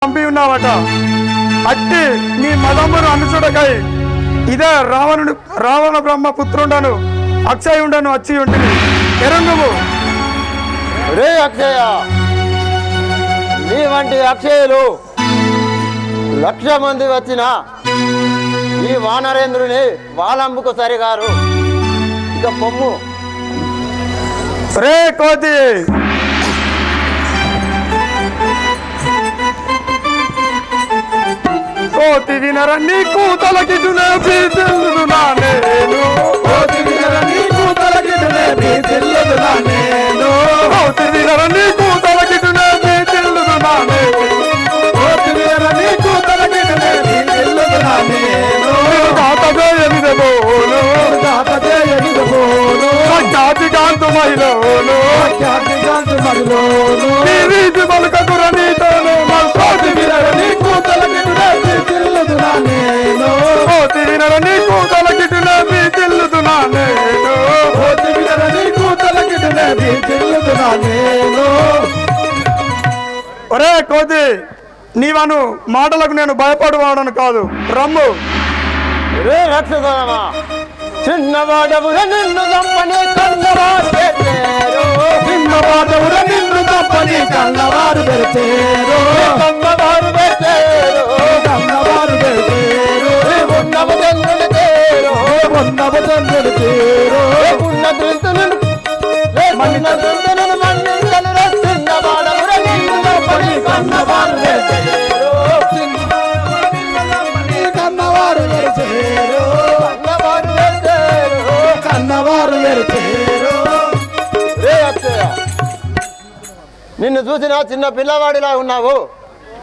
పంపి ఉన్నావట. అట్టి నీ మదమును అనుచుడకై ఇదే రావణ బ్రహ్మ పుత్రుండను అక్షయుండను వచ్చి ఉంటుంది ఎరంగుము. రే అక్షయ, నీ వంటి అక్షయులు 1,00,000 మంది వచ్చిన ఈ వానరేంద్రుని వాలంబుకు సరిగారు. ఇక పొమ్ము. రే కోతి, కోతి వినర నీకు తలకిటునే బీతిల్లుదునా నేను. కోతి వినర నీకు తలకిటునే బీతిల్లుదునా నేను. కోతి వినర నీకు తలకిటునే బీతిల్లుదునా నేను. కోతి వినర నీకు తలకిటునే బీతిల్లుదునా నేను. తాతగా ఎనిదబోను, తాతగా ఎనిదబోను. ఖ్యాతి కాంతు మహిళను, ఖ్యాతి కాంతు మహిళను. నీ వీధి పలుకకుర నీతోను. కోతి వినర నీకు తలకిటునే బీతిల్లుదునా నేను. కోతి వినర నీకు తలకిటునే బీతిల్లుదునా నేను. కోతి వినర నీకు తలకిటునే బీతిల్లుదునా నేను. ఒరే కోతి, నీవను మాటలకు నేను భయపడవాడను కాదు, రమ్ము. రే రక్షసమా, చిన్నవాడవుర నిన్ను చంపని కన్నవారు పెట్టేరు. చిన్నవాడవుర నిన్ను చంపని కన్నవారు పెరిచేరు. కన్నవారు పెట్టేరు, కన్నవారు పెరిచేరు. ఉన్నవ చంద్రులు తేరు, ఉన్నవ చంద్రులు తేరు. ఉన్న దృష్టులను మన్నించను చిన్నవాడవుర నిన్ను చంపని కన్నవారు పెట్టేరు. కన్నవారు పెరిచేరు, కన్నవారు పెట్టేరు, కన్నవారు పెరిచేరు. రే అక్షయ, నిన్ను చూసిన చిన్న పిల్లవాడిలా ఉన్నావు.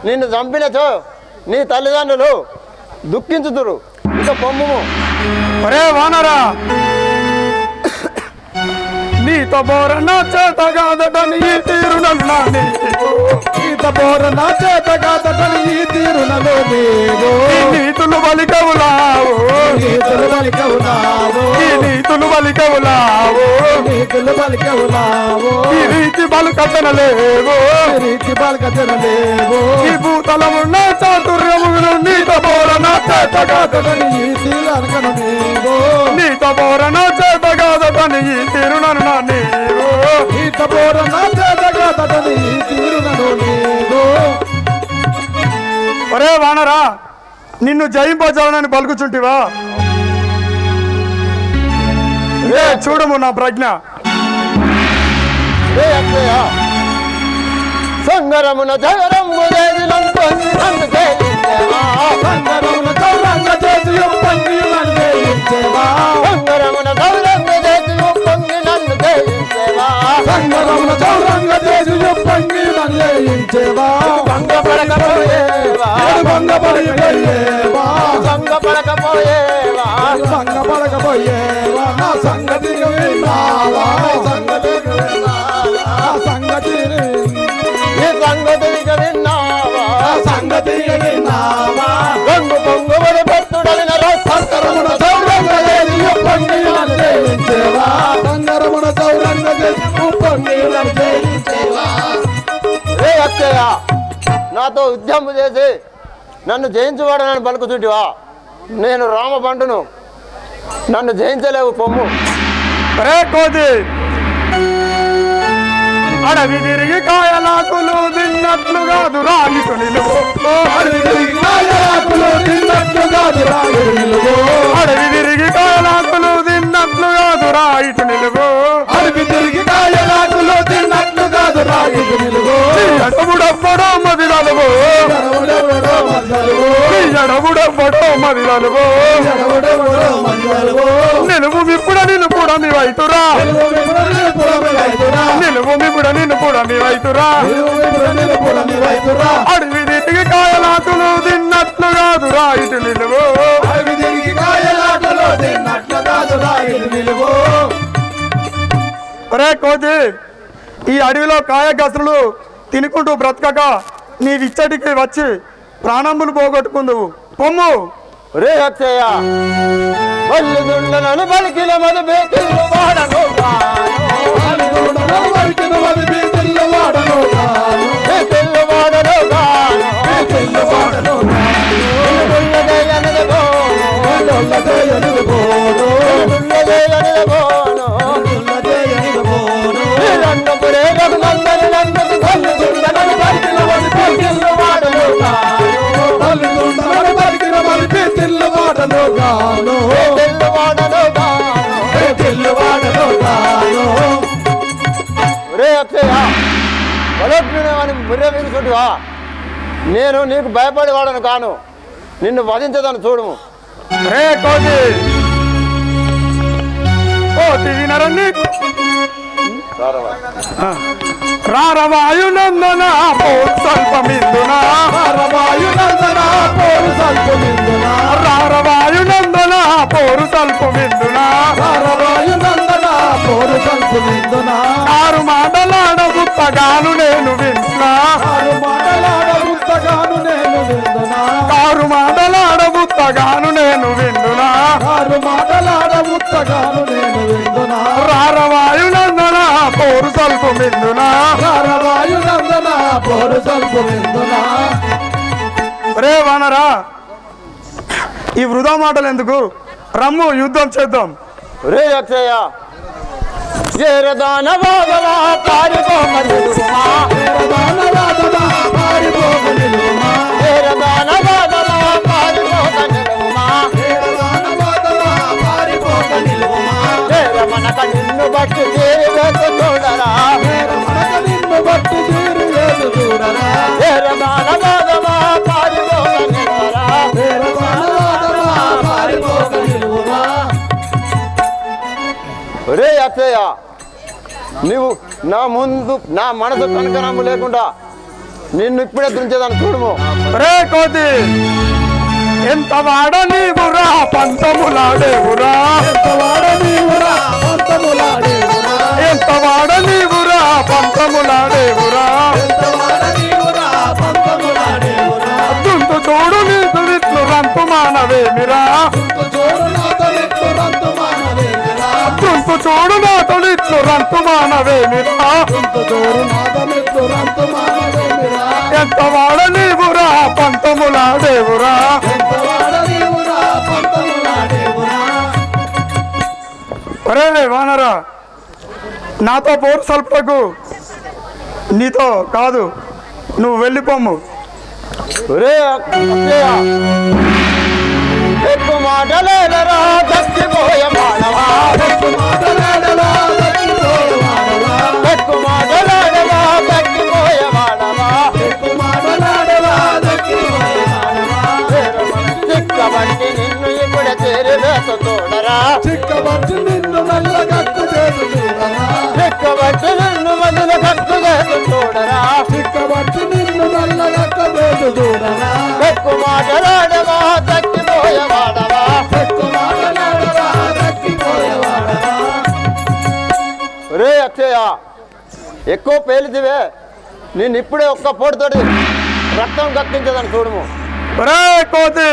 నిన్ను చంపినచో నీ తల్లిదండ్రులు దుఃఖించుదురు. ఇక పొమ్ము. ఒరే వానరా, నీతో బోర నా చేత కాదటని ఈ తీరునన్నా నీవు. నీతో బోర నా చేత కాదటని ఈ తీరునలో నీవు. నీతులు బలికవులావు, నీతులు బలికవులావు. ఈ నీతులు బలికవులావు, నీతులు బలికవులావు. ఈ రీతి బలుకతనలేవు, రీతి బలుకతనలేవు. ఈ భూతలమున్న చాతుర్యమును నీతో బోర నా చేత కాదటని ఈ తీరునను నీవు. నీతో బోర నా చేత కాదటని ఈ తీరునను నీవు. ఈత బోర నా చేత కాదటని ఈ తీరునను నీవు. ఒరే వానరా, నిన్ను జయింపజాలని పలుకుచుంటివా? ఏ చూడము నా ప్రజ్ఞ. రే అక్షయ, సంగరమున జగరమ్ము చేసి నన్ను జయించేవా. సంగరమున చౌరంగ చేసి ఉప్పొంగి నన్ను జయించేవా. సంగరమున గౌరంగ చేసి ఉప్పొంగి నన్ను జయించేవా. సంగరమున చౌరంగ చేసి ఉప్పొంగి నన్ను జయించేవా. భంగపడకపోయేవా, భంగపడిపోయేవా, భంగపడకపోయేవా. భంగపడకపోయేవా. నా సంగతి విన్నావా, సంగతి విన్నావా, సంగతి ఈ సంగతికి విన్నావా, సంగతి విన్నావా. పొంగు పొంగుబడి భక్తుడలిన సంగరమున చౌరంగ చేసి ఉప్పొంగి నన్ను జయించేవా. సంగరమున చౌరంగ చేసి ఉప్పొంగి నన్ను జయించేవా. రే అక్షయ, నాతో ఉద్యమం చేసి నన్ను జయించువాడనని పలుకుతుంటివా? నేను రామబంటును, నన్ను జయించలేవు, పొమ్ము. రే కోతి, అడవి తిరిగి కాయలాకులు తిన్నట్లుగా దురాగిటు నిలువు. అడవి తిరిగి కాయలాకులు తిన్నట్లుగా దురాగిటు నిలువు. అడవి తిరిగి కాయలాకులు తిన్నట్లుగా దురాగిటు నిలువు. అడవి తిరిగి కాయలాకులు తిన్నట్లుగా దురాగిటు నిలువు. ఎడముడెవ్వడో మదిలలువు, ఎడముడెవ్వడో మదిలలువు. నిలువు విప్పుడ నిన్ను కూడా మీ వైతురా, నిలువు విప్పుడ నిన్ను కూడా మీ వైతురా. అడవి తిరిగి కాయలాకులు తిన్నట్లుగా దురాయిటు నిలువు. అడవి తిరిగి కాయలాకులు తిన్నట్లుగా దురాయిటు నిలువు. ఒరే కోతి, ఈ అడవిలో కాయగసరులు తినుకుంటూ బ్రతకక నీ విచ్చటికి వచ్చి ప్రాణములు పోగొట్టుకుందువు, పొమ్ము. రే అక్షయ, వల్లుదుండనను పలికిన మధు బేకిల్లు వాడను వాడను నేను నీకు భయపడేవాడను కాను, నిన్ను వధించదని చూడుము. రే కోతి కోతి వినరండి రారవాయునందన పోరు స్వల్పమిందున వాయునందన పోరు సల్పునిందున రారవాయునందన పోరు స్వల్పమిందున వాయునందన పోరు సల్పునిందున ఆరు మాటలాడ గుత్తగాను నేను వింటున్నా ఆరు మాటలాడ గుత్తగాను నేను విందునా ఆరు మాటలాడ గుత్తగాను నేను వింటున్నా ఆరు మాటలాడ గుత్తగాను నేను విందునా రారవాయునందన పోరు స్వల్పమిందున వాయునందన పోరు సల్పునిందున రే వానరా ఈ వృధా మాటలు ఎందుకు, రమ్ము యుద్ధం చేద్దాం. రే అక్షయ దానవాదవా పారిపోక నిలువుమా దానవాదమా పారిపోక నిలువుమా దానవాదవా పారిపోక నిలువుమా దానవాదమా పారిపోక నిలువుమా మనక నిన్ను బట్టి తీరివేత చూడరా మనక నిన్ను బట్టి తీరు లేదు చూడరా దానవాదవా పారిపోక నిలువరా దానవాదమా పారిపోక నిలువుమా రే అక్షయ నువ్వు నా ముందు నా మనసు కనకనమ్ము లేకుండా నిన్ను ఇప్పుడే దుంచేదాన్ని చూడుము. రే కోతి ఎంత వాడ నీవురా పంతములాడేవురా వాడ నీవురా పంతములాడేవురా ఎంత వాడ నీవురా పంతములాడేవురా వాడ నీవురా పంతములాడేవురా దుంతు చూడు నీ దురిట్లు రంతు మానవేమిరా చూడు నా తొలిట్లు రంతు మానవేమిరా దుంతు చూడు నా తొలిట్లు రంతు మానవేమిరా చూడు నా తొలిట్లు రంతు మానవేమిరా ఎంత వాడ నీవురా పంతములాడేవురా వాడ నీవురా పంతములాడేవురా ఒరే వానరా నాతో పోరు సల్పకు, నీతో కాదు, నువ్వు వెళ్ళిపోము. రే అక్షయ ఎక్కువ మాటలేదరా తగ్గిపోయ మానవా మాటలాడలా తగ్గిపోయేవాడవా ఎక్కువ మాటలేదరా తగ్గిపోయ మానవా మాటలాడలా తగ్గిపోయేవాడవా చిక్కబట్టి నిన్ను ఇప్పుడు చేరివేత చూడరా చిక్కబట్టి నిన్ను నల్ల కట్టు చేసి చూడరా చిక్కబట్టి నిన్ను మొదలు కట్టు చేసి చూడరా చిక్కబట్టి నిన్ను నల్ల కట్టు చేసి చూడరా ఎక్కువ మాటలాడవా తగ్గిపోయేవాడవా ఎక్కువ మాటలాడరా తగ్గిపోయేవాడవా రే అక్షయ ఎక్కువ పేలిదివే, నేను ఇప్పుడే ఒక్క పోటుతోటి రక్తం కక్కించదని చూడము. ఒరే కోతి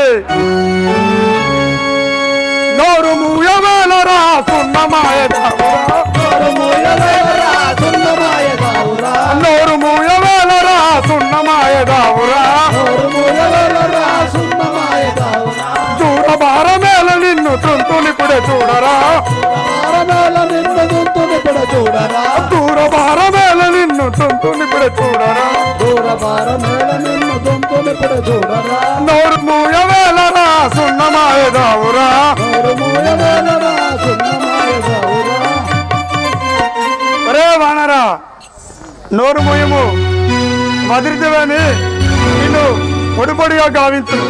నోరు మూయవేలరా సున్నమాయదావురా నోరు మూయవేలరా సున్నమాయదావురా నోరు మూయవేలరా సున్నమాయదావురా నోరు మూయవేలరా సున్నమాయదావురా దూర భారమేల నిన్ను తుంతునిప్పుడే చూడరా వారమేల నిన్ను దుంతుని కూడా చూడరా దూర భారమేల నిన్ను తుంతునిప్పుడే చూడరా దూర వారమేల నిన్ను దుంతుని కూడా చూడరా నోరు మూయవేలరా సున్నమాయదావురా నోరు మూయవేలరా సున్నమాయదావురా ఒరే వానరా నోరు మూయము, వదిలితేవని నిన్ను పొడి పొడిగా గావించును.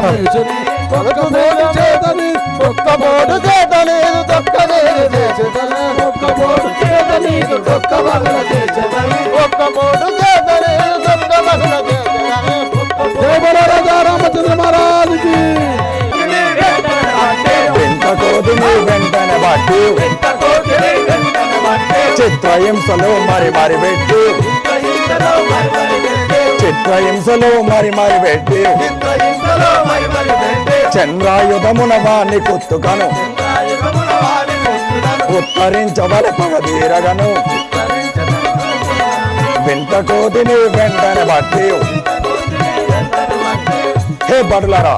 చేసుని ఒక్కబోడు చేతని ఒక్కబోడు చేత నీదు దొక్కలేదు చేసేదని ఒక్కబోడు చేత నీకు ఒక్క వల్ల చేసేదని ఒక్కబోడు చేత నీదు దొక్కమగున చేసేదని జయ బోలో రాజా రామచంద్ర మహారాజుకి వింతకోదిని వెంటనే బట్టి చిత్రహింసలో మరి మరి పెట్టి చిత్రహింసలో మరి మరి పెట్టి చంద్రాయుధమున వాణ్ణి కుత్తుకను ఉత్తరించవల పగదీరగను వింతకోదిని వెంటనే బట్టి హే బడులారా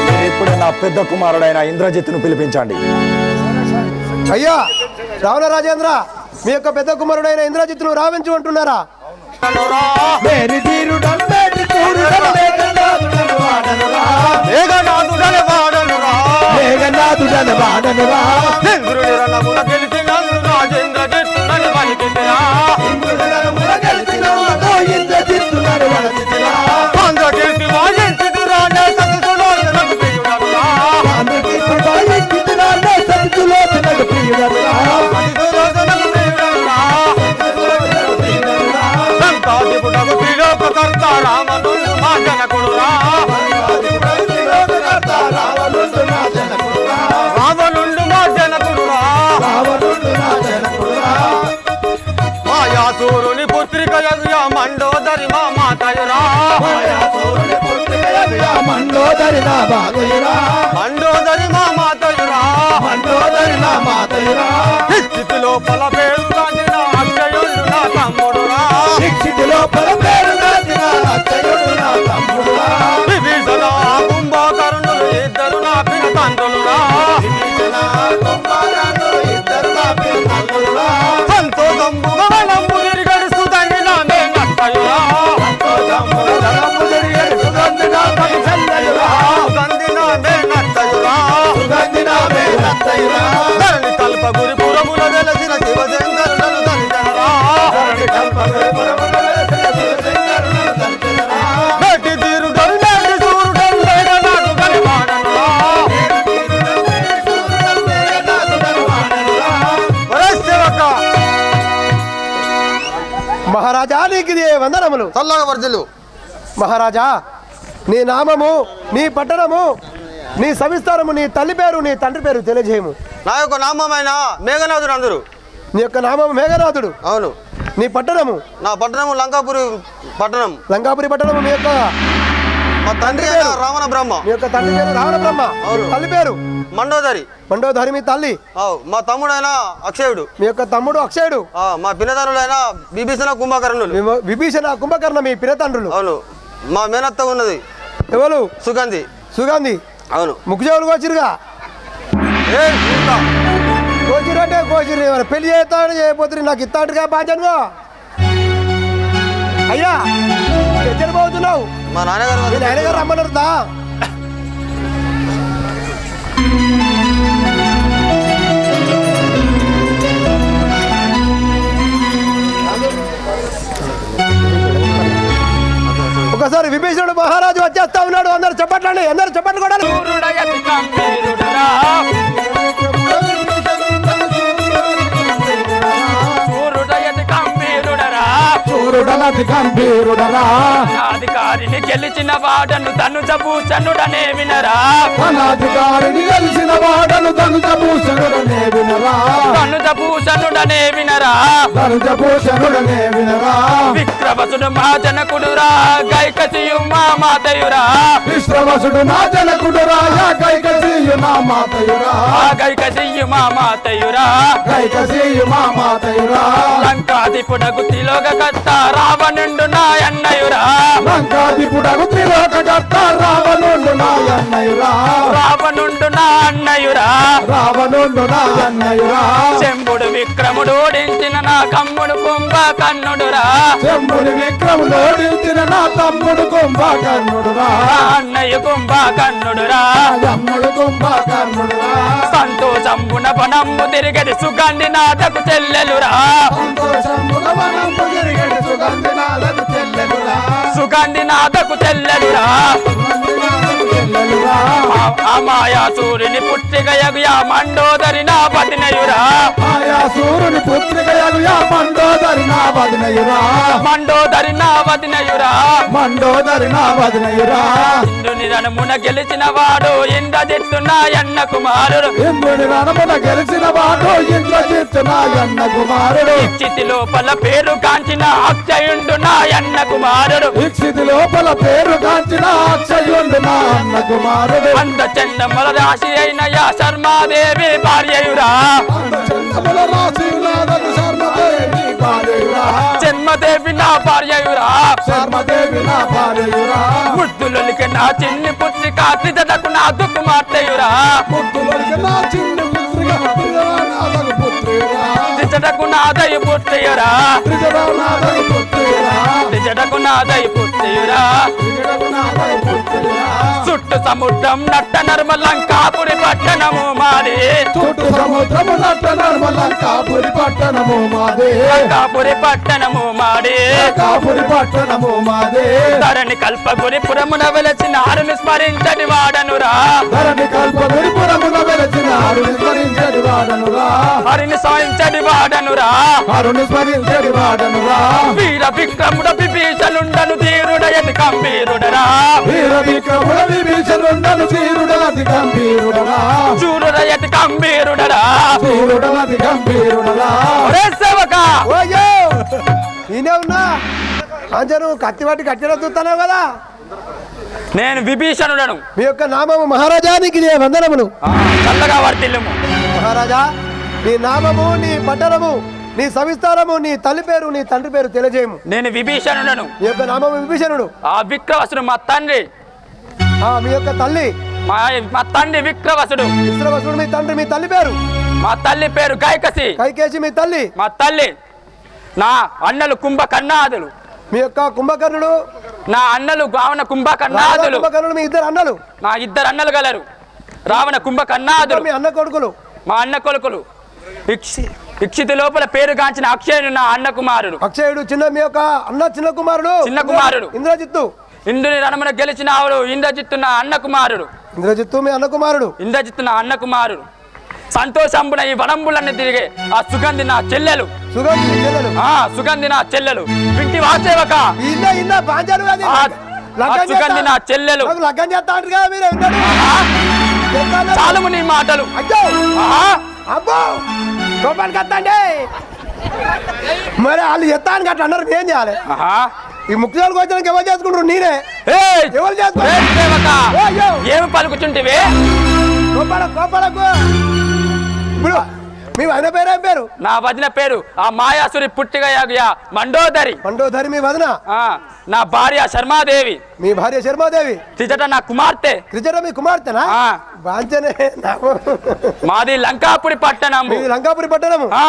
మీరు ఇప్పుడు నా పెద్ద కుమారుడైన ఇంద్రజిత్తును పిలిపించండి. అయ్యా రావణ రాజేంద్ర మీ యొక్క పెద్ద కుమారుడైన ఇంద్రజిత్తును రావించు అంటున్నారా? మేరి ధీరుడన్ మేటి తూరుడన్ మేఘనాథుడన్ వాడనురా మేఘనాథుడని వాడనురా మేఘనాథుడన్ వాడనురా ఇంద్రుడి రణమున గెలిచినందుకు రాజేంద్రజిత్తునని పలికితిరా ఇంద్రుడనముల గెలిచినందుకు ఇంద్రజిత్తునని వలచితిరా ఆంధ్రకీర్తి వాయించితిరా నే సతుసులోచనకు ప్రియుడనురా ఆంధ్రకీర్తి వాయించితిరా నే సతుసులోచనకు ప్రియుడనురా సతుసులోచనకు ప్రియుడనురా సంతాదిపుడకు త్రిలోకకర్త రామనుండు మా జనకుడురా రావణుడు నా జనకుడురా రావణుండు మా జనకుడురా రావణుడు నా జనకుడురా మాయాసూరుని పుత్రిక యజ్ఞ మండోదరి మా మాతయురా మాయాసురుని పుత్రికయగుయా మండోదరి నా బాగుయురా మండోదరి మా మాతయురా మండోదరి నా మాతయురా స్థితి లోపల పేరు రాసిన అక్షయుడు నా తమ్ముడురా దీక్షితి లోపల పేరు రాసిన అత్తయుడు నా తమ్ముడురా విభీషణ కుంభకర్ణులు ఇద్దరు నా పిన తండ్రులురా విభీషణ కుంభకర్ణులు ఇద్దరు నా పిల్లలురా సంతోషంబుగా వనంబు తిరిగడు సుతంగి నా మే నట్టయురా సంతోషముల ధనము తిరిగడి సుగంధి నా పని చెల్లెలురా సుగంధి నా మే నట్టయురా సుగంధి నా మేనత్తయురా ధరణి తల్ప గురి పురముల వెలసిన శివశంకరులను దండనరా ధరణి కల్పగురుపురమున వెలసిన శివశంకరులను దండెదరా మేటి తీరుడలు మేటి సూరుడలు మేఘనాథు కలివాడనురా మేఘనాథుడను వాడనురా వరస్యవక మహారాజా నీకు ఇది వందనములు. చల్లగా వర్జులు మహారాజా నీ నామము నీ పట్టణము నీ సవిస్తారము నీ తల్లి పేరు నీ తండ్రి పేరు తెలియజేయము. నా యొక్క నామమైన మేఘనాథుడు అందరు నీ యొక్క నామము మేఘనాథుడు, అవును. నీ పట్టణము నా పట్టణము లంకాపురి పట్టణం. లంకాపురి పట్టణము, మీ యొక్క మా తండ్రి అయిన రావణ బ్రహ్మ. మీ యొక్క తండ్రి పేరు రావణ బ్రహ్మ, అవును. తల్లి పేరు మండోదరి. మండోదరి మీ తల్లి. మా తమ్ముడైన అక్షయుడు. మీ యొక్క తమ్ముడు అక్షయుడు. మా పినతనులైన విభీషణ కుంభకర్ణులు. విభీషణ కుంభకర్ణ మీ పినతండ్రులు. అవును. మా మేనత్త ఉన్నది ఎవరు? సుగంధి. సుగంధి. అవును. ముఖ్యవులు కోచిరుగా ఏ ఇంత కోచిరు అంటే కోచిరు. పెళ్లి చేస్తాడు చేయబోతురు, నాకు ఇస్తాడుగా బాధ్యనుగా. అయ్యా ఎక్కడ పోతున్నావు? మా నాన్నగారు మీ నాయనగారు రమ్మన్నారుదా? ఒకసారి విభీషణుడు మహారాజు వచ్చేస్తా ఉన్నాడు. అందరు చెప్పట్లండి, అందరు చెప్పట్లు కూడా. చూరుడనతి గంభీరుడరా అధికారిని గెలిచిన వాడను తను భూషణుడనే వినరా. అనాధికారిని కలిసిన వాడను ధనుజభూషణుడనే వినరా. భూషణుడనే వినరా. ధనుజభూషణుడనే వినరా. విక్రమసుడు మా జనకుడురా, గైకసియు మా మాతయురా. విశ్రవసుడు నా జనకుడురా, కైకసీయు నా మాతయురా. గైకసియు మా మాతయురా. కైకసీయు మా మాతయురా. లంకాధిపుడగు తిలోక కర్త రావణుండు నా అన్నయురా. లంకాధిపుడగు త్రిలోకకర్త రావణుండు నా అన్నయురా. రావణుండు నా అన్నయురా. రావణుండు నా అన్నయురా. శంభుడు విక్రముడు ఓడించిన నా కమ్ముడు కుంభకర్ణుడురా. శంభుని విక్రముడు ఓడించిన నా తమ్ముడు కుంభకర్ణుడురా. అన్నయ్య కుంభకర్ణుడురా. తమ్ముడు కుంభకర్ణుడురా. సంతోషంబున పనంబు తిరిగడి సుగంధి నాథకు చెల్లెలురా. సంతోషముగ వనంబు తిరిగడి సుగంధి నాథకు చెల్లెలురా. సుగంధి నాథకు చెల్లెలురా. సుగంధి నాథకు చెల్లెలురా. చెల్లెలురా ఆ మాయా సూర్యుని పుట్టిక యగుయా మండోదరి నా పతినయురా మాయా సూర్యుని పుత్రికయగు యా మండోదరి నా వదినయురా మండోదరి నా పతినయురా మండోదరి నా వదినయురా ఇంద్రుని రణమున గెలిచిన వాడు ఇంద్రజిత్తు నాయన్న కుమారుడు ఇంద్రుని రణమున గెలిచిన వాడు ఇంద్రజిత్తు నాయన్న కుమారుడు చితి లోపల పేరు కాంచిన అక్షయుండు నాయన్న కుమారుడు వీక్షితి లోపల పేరు కాంచిన అక్షయుండు నా అన్న కుమారుడు అంద చండముల రాశి అయిన యా శర్మాదేవి భార్యయురా చంద్రముల రాశియులాదగు శర్మదేవి భార్యయురా జన్మదేవి నా భార్యయురా శర్మదేవి నా భార్యయురా ముద్దులొలికి నా చిన్ని పుత్రిక త్రిజటకు నా దుక్కుమార్తెయురా ముద్దులొలికి నా చిన్ని పుత్రిక త్రిజరానాథకు పుత్రియురా త్రిజటకు నాదయ పుత్రియురా త్రిజరానాథకు పుత్రియురా త్రిజటకు నాదయ పుత్రియురా త్రిజరానాథకు పుత్రియురా చుట్టు సముద్రం నట్ట నర్మలంకాపురి పట్టణము మాది చుట్టూ సముద్రము నట్ట నర్మలంకాపురి పట్టణము మాదే లంకాపురి పట్టణము మాది కాపురి పట్టణము మాదే ధరణి కల్పగురి పురమున వెలసిన ఆరుని స్మరించని వాడనురా ధరణి కల్పపురమున వెలసిన అరుని స్మరించడి వాడనురా హరిని సాయించని వాడనురా అరుని స్మరించడి వాడనురా వీర విక్రముడ విభీషణుండను ధీరుడయతి గంభీరుడరా వీర విక్రముడ విభీషణుండను ధీరుడనది గంభీరుడరా చూరుడయతి గంభీరుడరా ధీరుడనది గంభీరుడరా ఒరే సేవక ఓయ్యో నేనే ఉన్నా అంజను కత్తి పట్టి కట్టిన చూస్తున్నావు కదా నేను విభీషణుడను మీ యొక్క నామము మహారాజానికి నీ వందనములు చల్లగా వర్తిల్లుము మహారాజా నీ నామము నీ పట్టణము నీ సవిస్తారము నీ తల్లి పేరు నీ తండ్రి పేరు తెలియజేయము నేను విభీషణుడను మీ యొక్క నామము విభీషణుడు ఆ విక్రవసుడు మా తండ్రి మీ యొక్క తల్లి మా తండ్రి విక్రవసుడు విశ్రవసుడు మీ తండ్రి మీ తల్లి పేరు మా తల్లి పేరు గైకసి కైకేసి మీ తల్లి మా తల్లి నా అన్నలు కుంభకర్ణాదులు మీ యొక్క కుంభకర్ణుడు నా అన్నలు రావణ కుంభకర్ణాదులు కుంభకర్ణుడు మీ ఇద్దరు అన్నలు నా ఇద్దరు అన్నలు గలరు రావణ కుంభకర్ణాదులు మీ అన్న కొడుకులు మా అన్న కొడుకులు ఇక్షితి లోపల పేరు గాంచిన అక్షయుడు నా అన్న కుమారుడు అక్షయుడు చిన్న మీ యొక్క అన్న చిన్న కుమారుడు చిన్న కుమారుడు. ఇంద్రజిత్తు ఇంద్రుని రణమున గెలిచిన ఆవుడు ఇంద్రజిత్తు నా అన్న కుమారుడు ఇంద్రజిత్తు మీ అన్న కుమారుడు ఇంద్రజిత్తు నా అన్న కుమారుడు సంతోషంబున ఈ వనంబులన్నీ తిరిగే ఆ సుగంధి నా చెల్లెలు సుగంధి చెల్లెలు సుగంధి నా చెల్లెలు వింటి వాసేవక ఇన్న బాంచారు అది సుగంధి నా చెల్లెలు లగ్గం చేస్తా అంటారు కదా మీరు విన్నాడు చాలుము నీ మాటలు అయ్యో ఆహా, అబ్బో రూపాయలకి వస్తాండి మరి వాళ్ళు చెత్తానికి అట్లా అన్నారు నేను చేయాలి ఆహా. ఈ ముఖ్యాలకు వచ్చినాక ఎవరు చేసుకుంటారు నేనే ఏయ్, ఎవరు చేసుకుంటారు ఏయ్ సేవక, అయ్యో ఏమి పలుకుచుంటివి కోపాలకు ఇప్పుడు మీ వదిన పేరు ఏం పేరు నా వదిన పేరు ఆ మాయాసురి పుట్టిగా యాగుయా మండోదరి మండోదరి మీ వదిన నా భార్య శర్మాదేవి మీ భార్య శర్మాదేవి త్రిజట నా కుమార్తె త్రిజట మీ కుమార్తెనా ఆ, బాంచనే మాది లంకాపురి పట్టణము మీ లంకాపురి పట్టణము ఆ,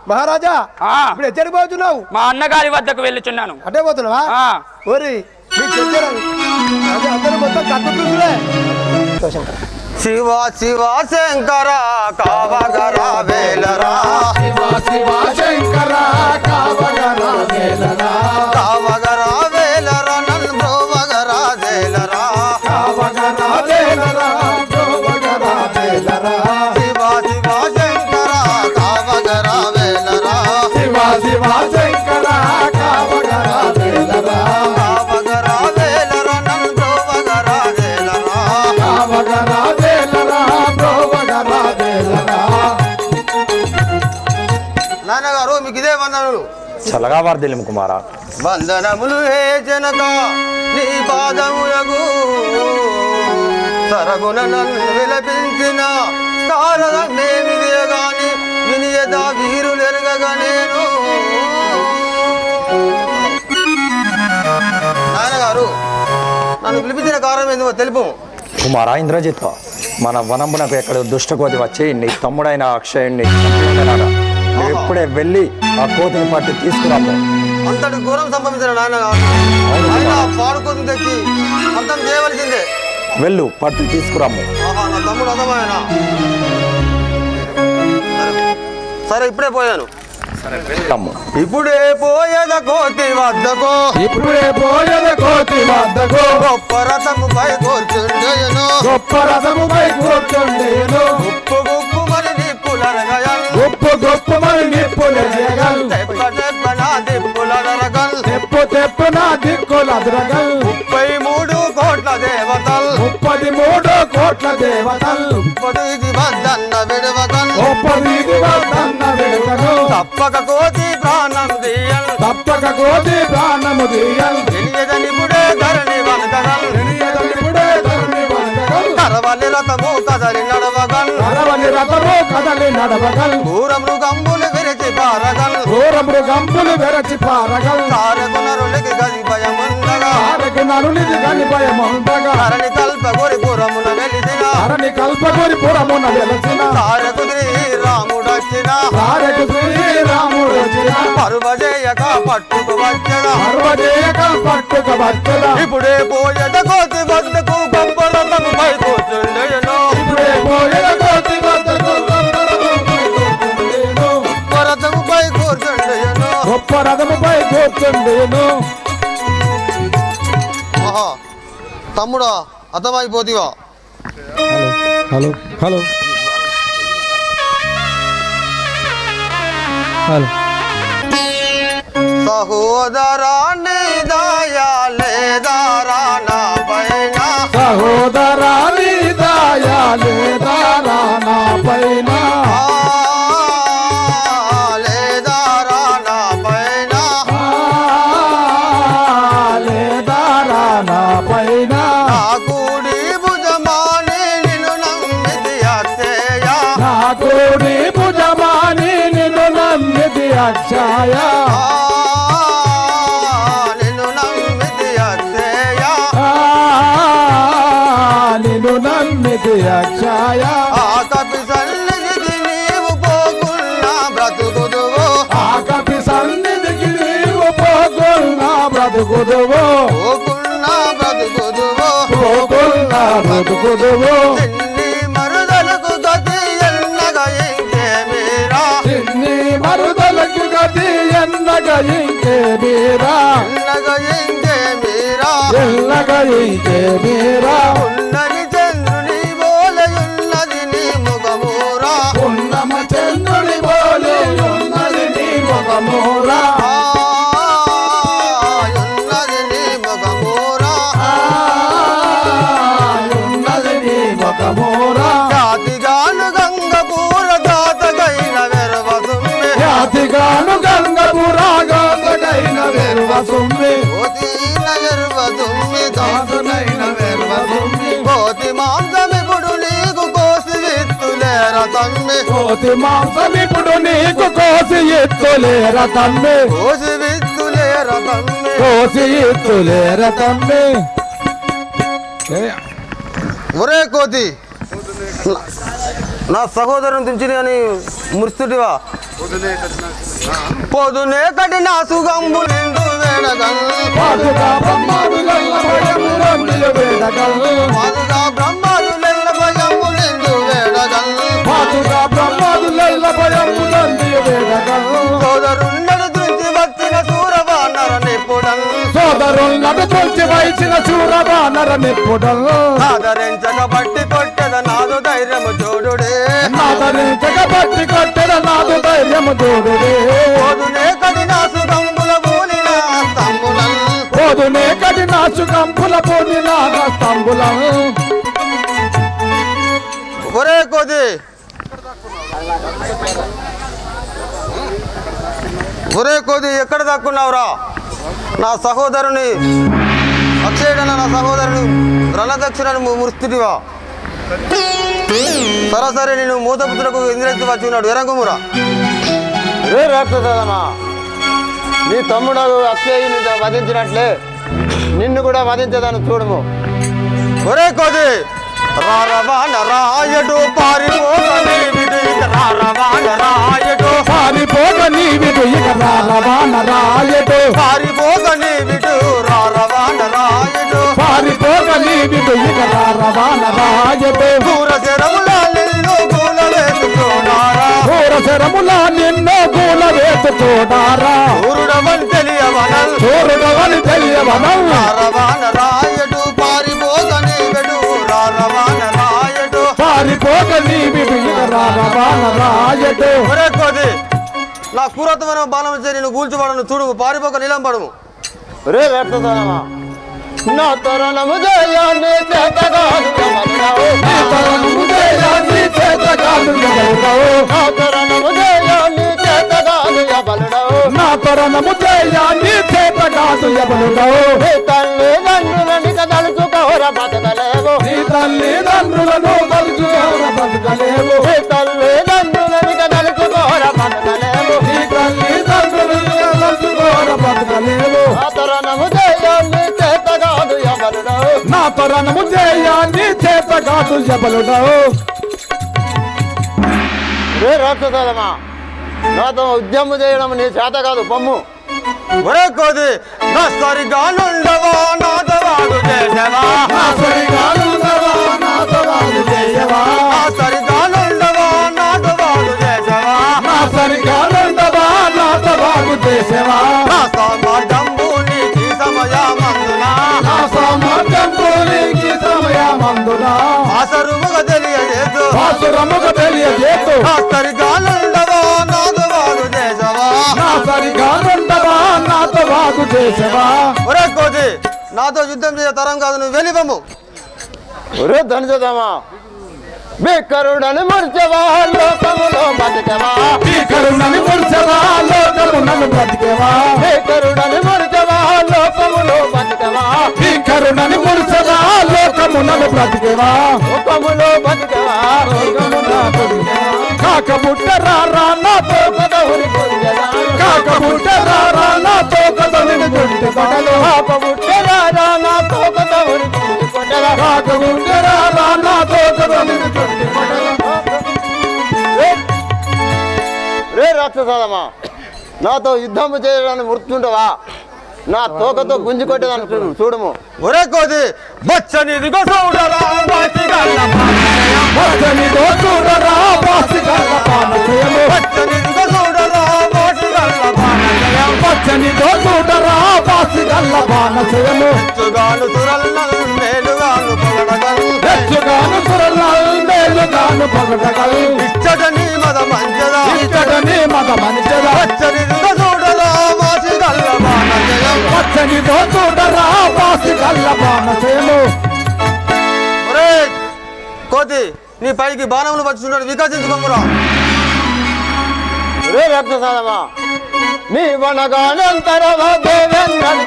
మహారాజా ఆ. ఇప్పుడు ఎక్కడికి పోతున్నావు మా అన్నగారి వద్దకు వెళ్ళుచున్నాను అటే పోతున్నావా ఆ, ఓరి మీ చెల్లెలు అదే అందరూ మొత్తం కట్టుతుందిలే శివ శివ శంకర కావగరా వేలరా శివ శివ శంకర కావగరా వేలరా కావగరా వేలరా నన్ను బ్రోవగరా వేలరా కావగరా వేలరా కావగరా వేలరా శివ శివ శంకర కావగరా వేలరా శివ శివ శంకర కావగరా వేలరా కావగరా వేలరా నన్ను బ్రోవగరా వేలరా కావగరా వేలరా బ్రోవగరా వేలరా నాన్నగారు మీకు ఇదే వందనములు చల్లగా వార్దిల్లు కుమారా వందనములు హే జనక నీ పాదములకు సరగుణ నన్ను విలపించిన కారణమేమిదే గాని వినియద వీరులెరగగా నేను నాన్నగారు నన్ను పిలిపించిన కారణం ఏందో తెలుపు కుమారా ఇంద్రజిత్ మన వనంబునకు ఎక్కడ దుష్టకోతి వచ్చి నీ తమ్ముడైన అక్షయుణ్ణి చంపివేయగలడా? నువ్వు ఇప్పుడే వెళ్ళి ఆ కోతిని పట్టి తీసుకురాము. అంతటి ఘోరం సంభవించిన నాన్నగారు అయినా పాడుకొని తెచ్చి అంతం చేయవలసిందే. వెళ్ళు పట్టి తీసుకురాము. ఆహా, నా తమ్ముడు అర్థమైనా సరే ఇప్పుడే పోయాను. ఇప్పుడే పోయేద కోతి వద్దకు ఇప్పుడే పోయేద కోతి వద్దకు గొప్ప రథముపై కూర్చుండెను గొప్ప రథముపై కూర్చుండేను గుప్పు గుప్పు మరి నిప్పులరగయల్ గొప్ప గొప్ప మరి నిప్పులెరగల్ తెప్ప తెప్పన దిప్పులరగల్ తెప్పున దిక్కులదరగల్ 33 కోట్ల దేవతల్ 33 కోట్ల దేవతల్ 30 వద్దన్న విడవగల్ 30 వద్దన్న విడవగల్ తప్పక కోతి ప్రాణం దియల్ తప్పక కోతి ప్రాణము దియల్ తెలియదనిపుడే ధరణి వనకగల్ తెలియదనిపుడే ధరణి వనకగల్ కరవలి రథము కదలి నడవగల్ కరవలి రథము కదలి నడవగల్ ఘోర మృగంబులు విరిచి పారగల్ ఘోర మృగంబులు వెరచి పారగల్ తారకు నరునికి గది భయముండగా తారకు నరునికి గని భయముండగా ధరణి కల్ప గోరి పురమున వెలిసిన ధరణి కల్పగురి పురమున వెలసిన తారకు శ్రీరాముడొచ్చిన తారకు శ్రీరాముడు వచ్చిన పర్వజేయక పట్టుకు వచ్చద పర్వజేయక పట్టుక వచ్చద ఇప్పుడే పోయద కోతి వద్దకు గొప్ప రథముపై కూర్చుండెను ఇప్పుడే పోయేద కోతి వద్దకు గొప్ప రథముపై కూర్చుండెను గొప్ప రథముపై కూర్చుండేను ఆహా తమ్ముడా అర్థమైపోతివా హలో హలో హలో సహోదరాన్ని దయా లేదారా నా పైన సహోదరాని దయాలే దారా నా పైన లేదారా నా పైన లేదారా నా పైన నా కూడి భుజమాని నిన్ను నమ్మిది అత్తయ్య నా కోడి భుజమాని నిన్ను నమ్మిది అక్షయ నిన్ను నమ్మిది అత్తయ్య నిన్ను నమ్మిది అక్షయ ఆ కపి సన్నిధికి నీవు పోకున్నా బ్రతుకుదువు ఆ కపి సన్నిధికి నీవు పోకున్నా బ్రతుకుదువు పోకున్నా బ్రతుకుదువు పోకున్నా బ్రతుకుదువు నిన్ని మరుదలకు గతి ఎన్నగా ఇంకేమీరా చిన్ని మరుదలకు గతి ఎన్నగా ఇంకే మీరా ఎన్నగా ఇంకేమీరా ఎన్నగా ఇంకే మీరా ఉన్నది చంద్రుని బోలయున్నది నీ ముఖమూరా ఉన్నమ చంద్రుడి పోలే ఉన్నది నీ ముఖమూరా ఉన్నది నీ ముఖమూరా ఉన్నది నీ ముఖమూరా జాతిగాను గంగపూర దాతగైన వెరవసుమ్మి జాతిగాను గంగపురాగాతకైన వెర్వసుమ్మి కోతిన వెరవసుమ్మి దాసునైన వెర్వసుమ్మి కోతి మాంసమిపుడు నీకు కోసి విత్తులేర తమ్మి కోతి మాంసమిప్పుడు నీకు కోసి ఎత్తులేర తమ్మి కోసి విత్తులేర తమ్మి కోసి ఎత్తులేర తమ్మి ఒరే కోతి నా సహోదరుని తుంచిని అని మురుస్తుటివా పొదునే కఠిన సుగంబు నిండు వేడగల్ పాదుగా బ్రహ్మాదులల్ల భయములందులు వేడగల్ పాదుగా బ్రహ్మాదులెల్ల భయము నిండు వేడగల్ పాదుగా బ్రహ్మాదులల్ల భయములందులు వేడగల్ సోదరుండడు తుంచి వచ్చిన సూరవానర నిపుడల్ సోదరులను తొలిచి వైచిన చూరవానర నిప్పుడల్ ఆదరించక బట్టి కొట్టెద నాదు ధైర్యము చూడుడే నాదరించక బట్టి కొట్టెద నాదు ధైర్యము తోడుడే పొదునే కఠిన సుగంబుల పూలిన స్తంభులల్ పోదునే కడి నాచు కంపుల పోని నాగ స్తంభులం ఒరే కోతి ఒరే కోతి ఎక్కడ దక్కున్నావురా నా సహోదరుని అక్షయుడన నా సహోదరుని రణదక్షిణను మురుస్తుటివా సరాసరి నేను మూతపుత్రులకు ఇంద్రెత్తి వచ్చి ఉన్నాడు ఎరంగుమురా రే రాక్షసమా నీ తమ్ముడు అక్షయుని వధించినట్లే నిన్ను కూడా వధించదాను చూడము ఒరే కోతి రారవాన రాయడు పారిపోతని విడిక రారవాన రాయడు పారిపోక నీవిడు ఇక రారవాన రాయడు పారిపోతని విడు రారవాన రాయడు పారిపోక నీవిడు ఇక రారవాన రాయడు దూర శరముల నిన్ను పూల వేసుకున్నారా ఘోర శరముల నిన్నో పూల వేసుకు తోడారా ఊరుడవని తెలియవనల్ చూరుడవని తెలియవనం రారవాన రాయడు పారిపోతని వెడు రారవాన రాయడు పారిపోక నీవి రారవాన రాయడు ఒరే కోది నా కూరతమైన బాణం చేరి నేను కూల్చువాడను చూడు పారిపోక నీలం పడము రే వేస్తదానమా నా తరణము జయాన్ని చేతగాదు ఎవరినో. నీ తరణము జయాన్ని చేతగాదు ఎవరినో. నా తరణము జయాన్ని చేతగాదు ఎవరినో. నా తరణము జయాన్ని చేతగాదు ఎవరినో. నీ తల్లిదండ్రులని తలుచుకోర బతకలేవు నీ తల్లిదండ్రులను తలుచుకోర బతకలేవు. నీ తల్లిదండ్రులని తలుచుకోర బతకలేవు నీ తల్లిదండ్రులను తలుచుకోర బతకలేవు. నా తరణము జయాన్ని చేతగాదు ఎవరినో. నా తరణము జయాన్ని చేతగాదు ఎవరినో. రే రాక్షసమా నాతో ఉద్యమం చేయడం నీ చేత కాదు పమ్ము ఒరే కోది నా సరిగా నుండవా నాదవాడు చేసేవా నా సరిగాలుండవా నాతవాదు చేయవా. నా సరిగా నుండవా నాదవాడు చేసేవా నా సరిగాలుండవా నాతవాదు చేసేవా. నా సామర్థ్యంబు నీకి సమయమందున నా సామర్థ్యంతో నీకి సమయమందున ఆసరుముగ తెలియజేసు వాసురముగ తెలియజేతు. నా సరిగా నుండవా నాదవాడు చేసేవా నా సరిగాలుండవా నాతవాదు చేసేవా. ఒరే కోది నాతో యుద్ధం చేసే తరం కాదు నువ్వు వెళ్ళి పమ్ము ఒరే ధనిజదమా బేకరుడని మర్చవా లోకములో బతికవా కరుణని ముర్చవా లోకమునను బ్రతికేవా. బేకరుడని మర్చవా లోకములో బతికవా కరుణని ముర్చవా లోకమునను బ్రతికేవా. లోకములో బతికవా కాకబుట్టరా నాతో కదవుని పొందెదా కాకబుట్టరా నాతో కదలిని గుంటి పడలు. పాపముట్టెరారా నా తోకదవుని పొందెదా కాకబుట్టరా నాతో కదలిని గుంటి పడలు. రే రాక్షసమా నాతో యుద్ధము చేయడానికి మృత్యుండవా నా తోకతో గుంజి కొట్టేదాన్ని చూడము ఒరే కోది బచ్చనిదిగో చూడరా భక్తనిదో చూడరా వాసిగల్ల పానచయము. బచ్చనిదిగో చూడరా పచ్చనిదో చూడరా వాసిగల్ల పానచయము. చుగాను సురల్నల్ మేలుగాను పొగడగల్ హెచ్చుగాను సురలాల్ మేలుగాను పగడగల్. ఇచ్చటని మద మంచదా ఇచ్చటని మద మనిషిరా. బచ్చనిదిగో చూడరా వాసిగల్ల బాణజయం పచ్చనిదో చూడరా వాసిగల్ల పానచయము. ఒరే కోతి నీ పైకి బాణములు పచ్చున్నాడు వికసించుకోమురా రే రక్తసాదమా నీ వనగానంతరవ దేవేంద్రని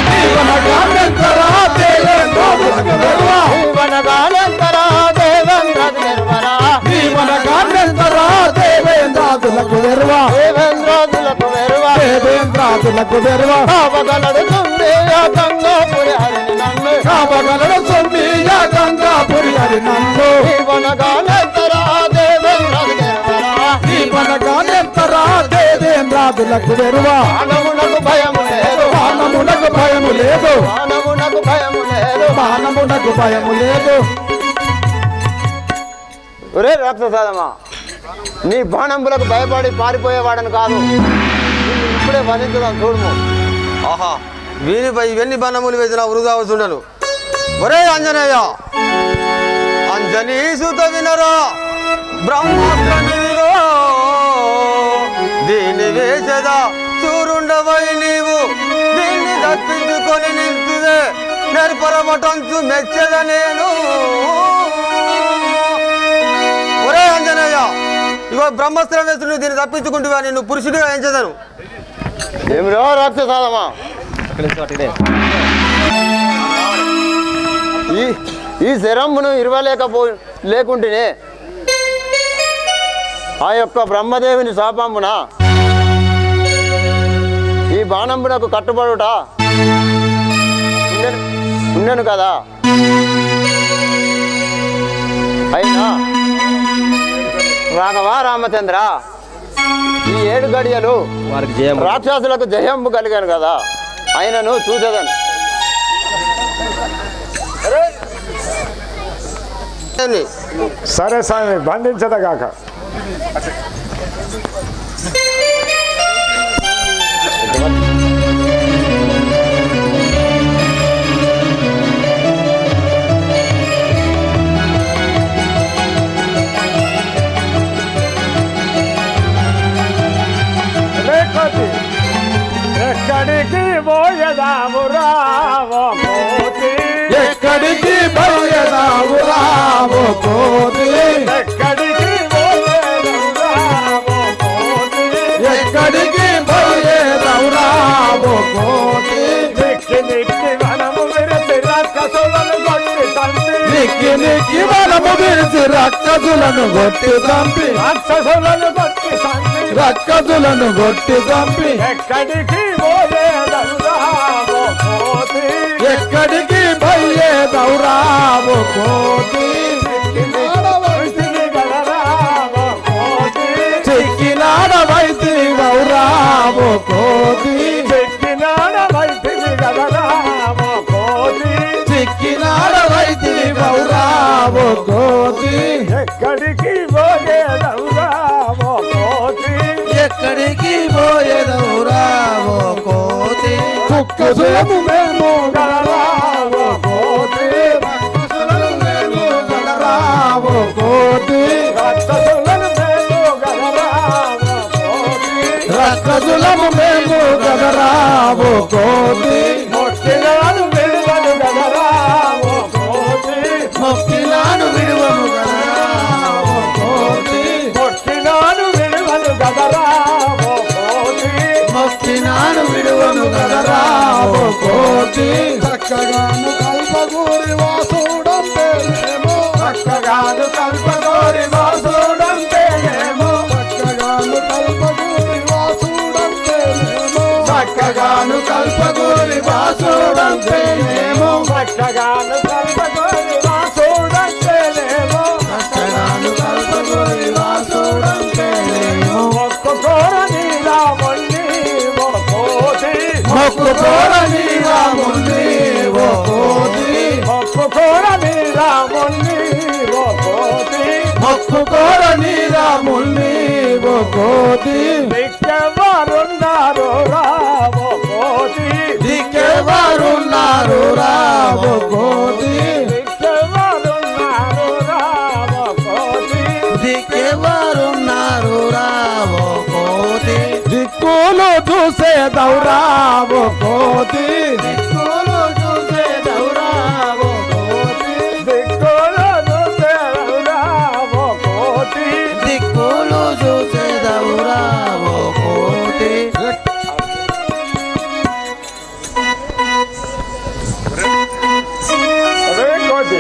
నీవనగానెంతరా దేవేంద్రాదులకు వెరువా. వనగానంతర దేవేంద్రది నిర్వరా నీవనగానెంతరా దేవేంద్రాదులకు వెరువా. దేవేంద్రాదులకు వెరువ దేవేంద్రాదులకు వెరువా. కావగలడు తుండేయ గంగాపురి హరిని నన్ను కావగలడు సొమ్మియ గంగాపురి హరి నన్ను. వనగానంతర దేవేంద్రది నిర్వరా నీవనగానెంతరా దేవేంద్రాదులకు వెరువా. మానవునకు భయము లేదు బాణమునకు భయము లేదు. మానవునకు భయము లేదు బాణమునకు భయము లేదు. ఒరే రాక్షసాదమా నీ బాణంబులకు భయపడి పారిపోయేవాడని కాదు నిన్ను ఇప్పుడే వధించుదాం చూడము ఆహా వీనిపై ఇవన్నీ బాణములు వేసిన వృధా అవుతుండను ఒరే ఆంజనేయ అంజనీ సుత వినరా బ్రహ్మాస్త్రనిదిగో దీన్ని వేసదా చూరుండవై నీవు దీన్ని తప్పించుకొని నిల్చుదే నెరపరమటంచు మెచ్చద నేను ఒరే ఆంజనేయ ఇగో బ్రహ్మాస్త్రం వేసి నువ్వు దీన్ని తప్పించుకుంటువా నేను పురుషుడిగా ఏం చేశాను ఏమిరో రాక్షసాదమా ఈ శరంబును లేకుంటేనే ఆ యొక్క బ్రహ్మదేవుని శాపంబున ఈ బాణంబునకు కట్టుబడుట ఉండను కదా అయినా రాఘవా రామచంద్ర ఈ 7 గడియలు రాక్షసులకు జయంబు కలిగాను కదా ఆయనను చూసేదాను సరే స్వామి బంధించదగాక పోయేదావురా ఓ కోతి ఎక్కడికి పోయేదవురా ఓ కోతి ఎక్కడికి పోయేదావురా ఓ కోతి నిక్కి నిక్కి వనము విరసి రాక్షసులను కొట్టి చంపి నిక్కి నిక్కి మనము విరిసి రక్కసులను కొట్టి చంపి రాక్షసులను కొట్టి చంపి రక్కసులను కొట్టి చంపి ఎక్కడికి పోయేదవురా ఓ కోతి ఎక్కడికి పోయేదావురా ఓ కోతి వైతివి గలరా ఓ కోతి చిక్కినాడ వైతివౌరా ఓ కోతి చెక్కినాడ వైతివి గలరా ఓ కోతి చిక్కినాడ వైతివౌరా ఓ కోతి ఎక్కడికి పోయేదవురా ఓ కోతి ఎక్కడికి పోయేదవురా ఓ కోతి కుక్కసులము మేము గలరా ఓ కోతి గలరా ఓ కోతి రాక్షసులను మేము గలరా ఓ కోతి రక్కసులము మేము గలరా ఓ కోతి మొక్కినాడు విలువలు గలరా ఓ కోతి మొక్కినాడు విడువము గలరా ఓ కోతి మొక్కినాడు విలువలు గలరా ఓ కోతి మొక్కినాడు విడువము గలరా ఓ కోతి చక్కగాను కల్పగూరి వాసుడంతేనేమో చక్కగాను కల్పగోరి వాసుడంతేనేమో చక్కగాను కల్పగూరి వాసుడంతేనేమో చక్కగాను కల్పగూరి వాసుడంతేనేమో చక్కగాను కల్పగోరి వాసుడంతేనేమో చక్కగాను కల్పగూరి వాసుడంతేనేమో ఒక్కొక్కర నీరాముల్ని ఓ కోతి మొక్కుకోర నీరాముని ఓ కోతి ఒక్కొక్కర నీరాముల్ని ఓ కోతి మొక్కుకోర నీరాముని ఓ కోతి దిక్కెవరున్నారు రా ఓ కోతి దిక్కెవరున్నారు రా ఓ కోతి దిక్కెవరున్నారు రా ఓ కోతి దిక్కెవరున్నారు రా ఓ కోతి దిక్కులు చూసేదవురా ఓ కోతి దిక్కులు చూసేదవురా ఓ కోతి దిక్కులు చూసేరురా ఓ కోతి దిక్కులు చూసేదవురా ఓ కోతి అదే కోతి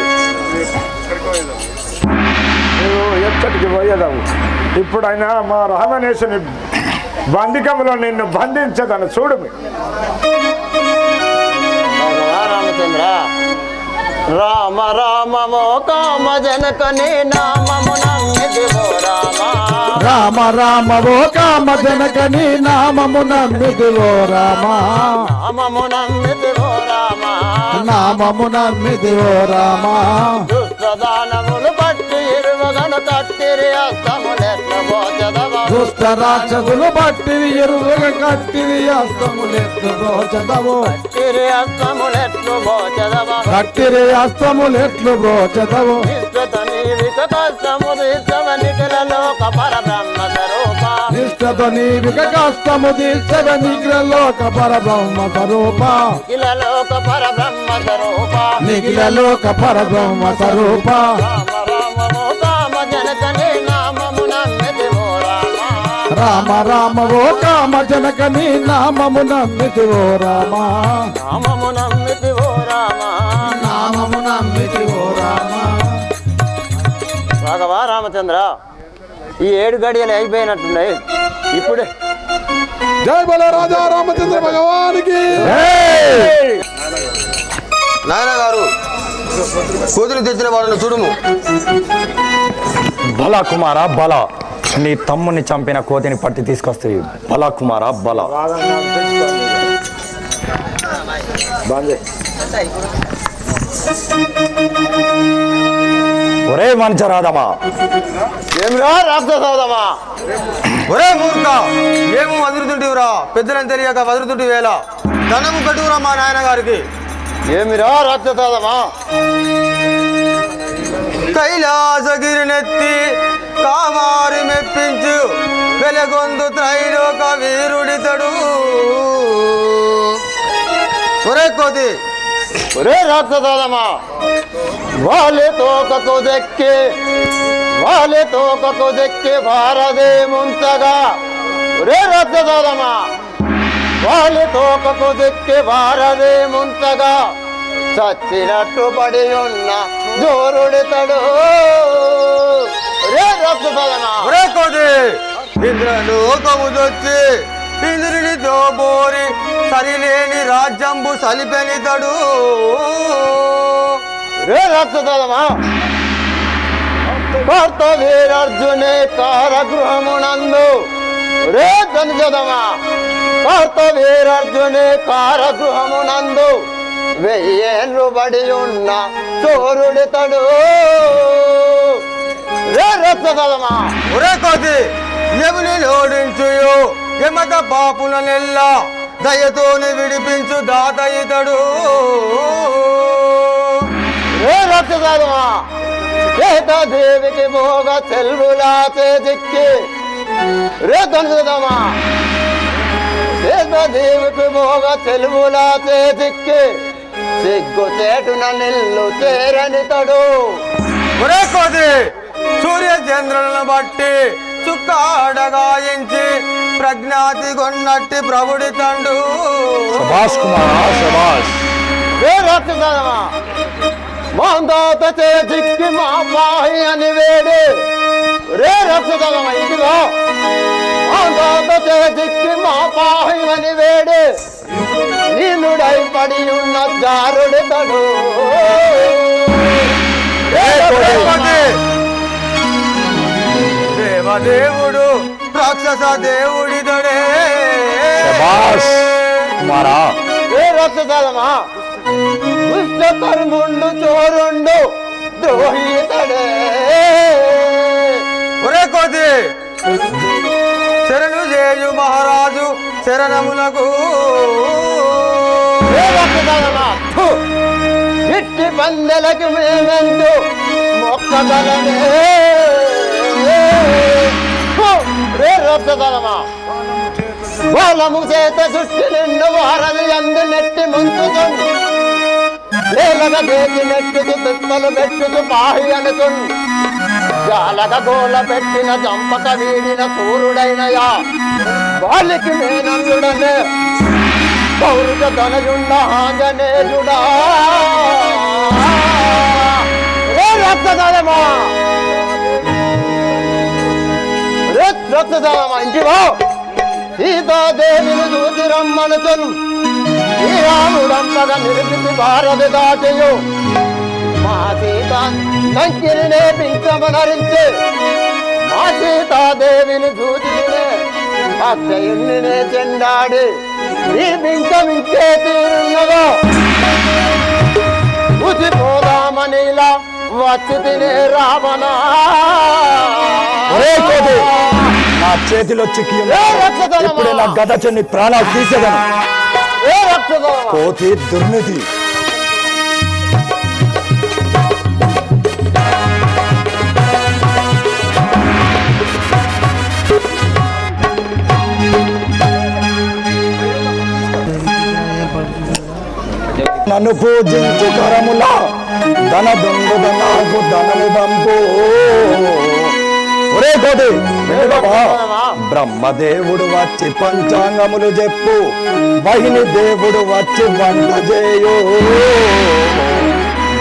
నువ్వు ఎక్కడికి పోయేదావు ఇప్పుడైనా మా రామనేశుని బంధికంలో నిన్ను బంధించదని చూడు రామచంద్ర రామ రామమో కామ జనకని నామము నమ్మిదివో రామ రామ రామ ఓ కామ జనకని నామము నమ్మిదివో రామ నామము నమ్మిదివో రామ నామము నమ్మిదివో రామ దుష్టదానములు పట్టి ఇరువగను కట్టిరి అస్తములెట్లు పోచదవ దుష్ట రాక్షసులు బట్టివి ఎరువుగా కట్టివి అస్తములెట్లు బ్రోచదవు కట్టిరి అస్తములెట్లు పోచదవ కట్టిరి అస్తములెట్లు బ్రోచదవు ఇష్టత నీవిక కష్టము తీర్చవనికల లోక పరబ్రహ్మ స్వరూప నిష్టతో నీవిక కష్టము తీర్చగ నిగ్రలోక పరబ్రహ్మ స్వరూప ఇల లోక పరబ్రహ్మ స్వరూప నిఖిల లోక పరబ్రహ్మ స్వరూప రామ రామము కామ జనకని నామము నమ్మిదివో రామ రామ రామ ఓ కామ జనకని నామము నమ్మితివో రామ నామము నమ్మిదివో రామ నామము నమ్మితివో రామ రాఘవా రామచంద్ర ఈ 7 గడియలు అయిపోయినట్టున్నాయి ఇప్పుడే జై బల రాజా రామచంద్ర భగవానికి నాయన గారు కూతురు తెచ్చిన వాళ్ళను చూడుము బల కుమార బల నీ తమ్ముని చంపిన కోతిని పట్టి తీసుకొస్తాయి బల కుమార బల ఒరే మంచరాదమా ఏమిరా రాక్షసోదమా ఒరే మూర్ఖ మేము వదులుతుంటివిరా పెద్దలని తెలియక వదులుతుంటి వేళ ధనము కట్టుకురా మా నాయన గారికి ఏమిరా రాక్షసోదమా కైలాసగిరినెత్తి కామారి మెప్పించు వెలగొందు త్రైలోక వీరుడితడు ఒరే కోతి ఒరే రాక్షసాలమా వాళ్ళే తోకకు దెక్కి భారదే ముంచగా ఒరే రాక్షసాలమా వాళ్ళే తోకకు దెక్కి భారదే ముంచగా చచ్చినట్టు పడి ఉన్న జోరుడితడు ఒరే రాక్షసాలమా ఒరే కోటి ఇంద్రలోకముదొచ్చి ఇంద్రునితో బోరి సరిలేని రాజ్యంబు సలిపెనితడు రే రాక్షసమా కార్తవీరార్జునే కారగృహమునందు రే ధనుజదమా కార్తవీరార్జునే కారగృహమునందు 1000 ఏళ్ళు బడి ఉన్న చోరుడితడు రే రాక్షసమా ఒరే కోతి యముని లోడించుయో యమక పాపులనెల్లా దయతోని విడిపించు దాత ఇతడు రే రాక్షసమా దేవికి భోగ చెల్వులా చేజిక్కి రే ధనుజదమా దేవికి భోగ చెల్వులా చేజిక్కి సిగ్గు చేటున నిల్లు చేరనితడు ఒరే కోది సూర్య చంద్రులను బట్టి చుక్కాడగాయించి ప్రజ్ఞాతి కొన్నట్టి ప్రభుడి తండు శభాష్ కుమార్ శభాష్ రే రాక్షసమా మాందాత చేజిక్కి మా పాహి అని వేడి రే రాక్షసమా ఇదిగో మాందాత చేజిక్కి మా పాహి అని వేడి నీనుడై పడి ఉన్న జారుడితడు దేవదేవుడు రాక్షస దేవుడితడే శభాష్ కుమారా ఏ రాక్షసమా దుష్టకర్ముండు చోరుండు ద్రోహితడే ఒరే కోతి శరణు చేయు మహారాజు శరణములకు ఇట్టి పందెలకు మేమెందు మొక్కగలనే రే రాక్షసమా వాళ్ళము చేత సృష్టి నిండు వారది అందు నెట్టి ముంచుతుంది లేలగ దేవి నెట్టుతూ దుత్తలు పెట్టుతూ పాహి అనుతుంది జాలగ గోల పెట్టిన చంపక వీడిన సూర్యుడైనయా వాళ్ళకి నేనందుడనే పౌరుష ధనయుండ ఆంజనేయుడా రే రాక్షసమా రే రాక్షసమా ఇంటివో సీతాదేవిని చూసి రమ్మనుచను శ్రీరాముడంపగా నిలిపి భారతి దాటయు మా సీత లంకినే పింఛమనరించే మా సీతాదేవిని చూసినే అక్షయుణ్ణినే చెండాడి ఈ పింఛమించే తీరున్నదో ఉచిపోదామనిలా వచ్చి తినే రావణా నా చేతిలో చిక్కి ఇప్పుడే నా గద చెన్ని ప్రాణాలు తీసేదను కోతి దుర్నిధి నన్ను పూజించు కరములా ధన దొంగ నాకు ధనము పంపు ఒరే కోటి బ్రహ్మదేవుడు వచ్చి పంచాంగములు చెప్పు వహిని దేవుడు వచ్చి వంట చేయు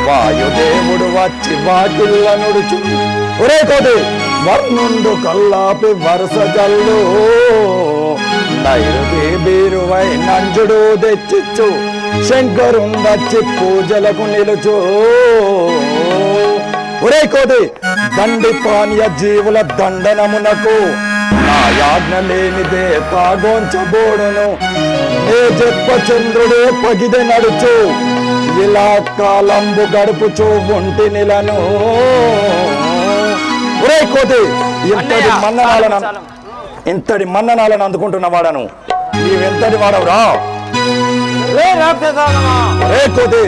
వాయుదేవుడు వచ్చి వాకిళ్ళ నుడుచు ఒరే కోటి వర్ణుండు కల్లాపి వరుస జల్లు నైరుతి బీరువై నంజుడు తెచ్చిచ్చు శంకరుండచ్చి పూజలకు నిలుచు ఒరే కోటి దండి పానీయ జీవుల దండనమునకు నా యాజ్ఞ లేనిదే తాగోంచబోడును ఏ జప్ప చంద్రుడే పగిదె నడుచు ఇలా కాలంబు గడుపుచు ఒంటి నిలను ఒరే కోటి ఇంతటి మన్ననాలను అందుకుంటున్న వాడను నీవెంతటి వాడవురా రే కోటి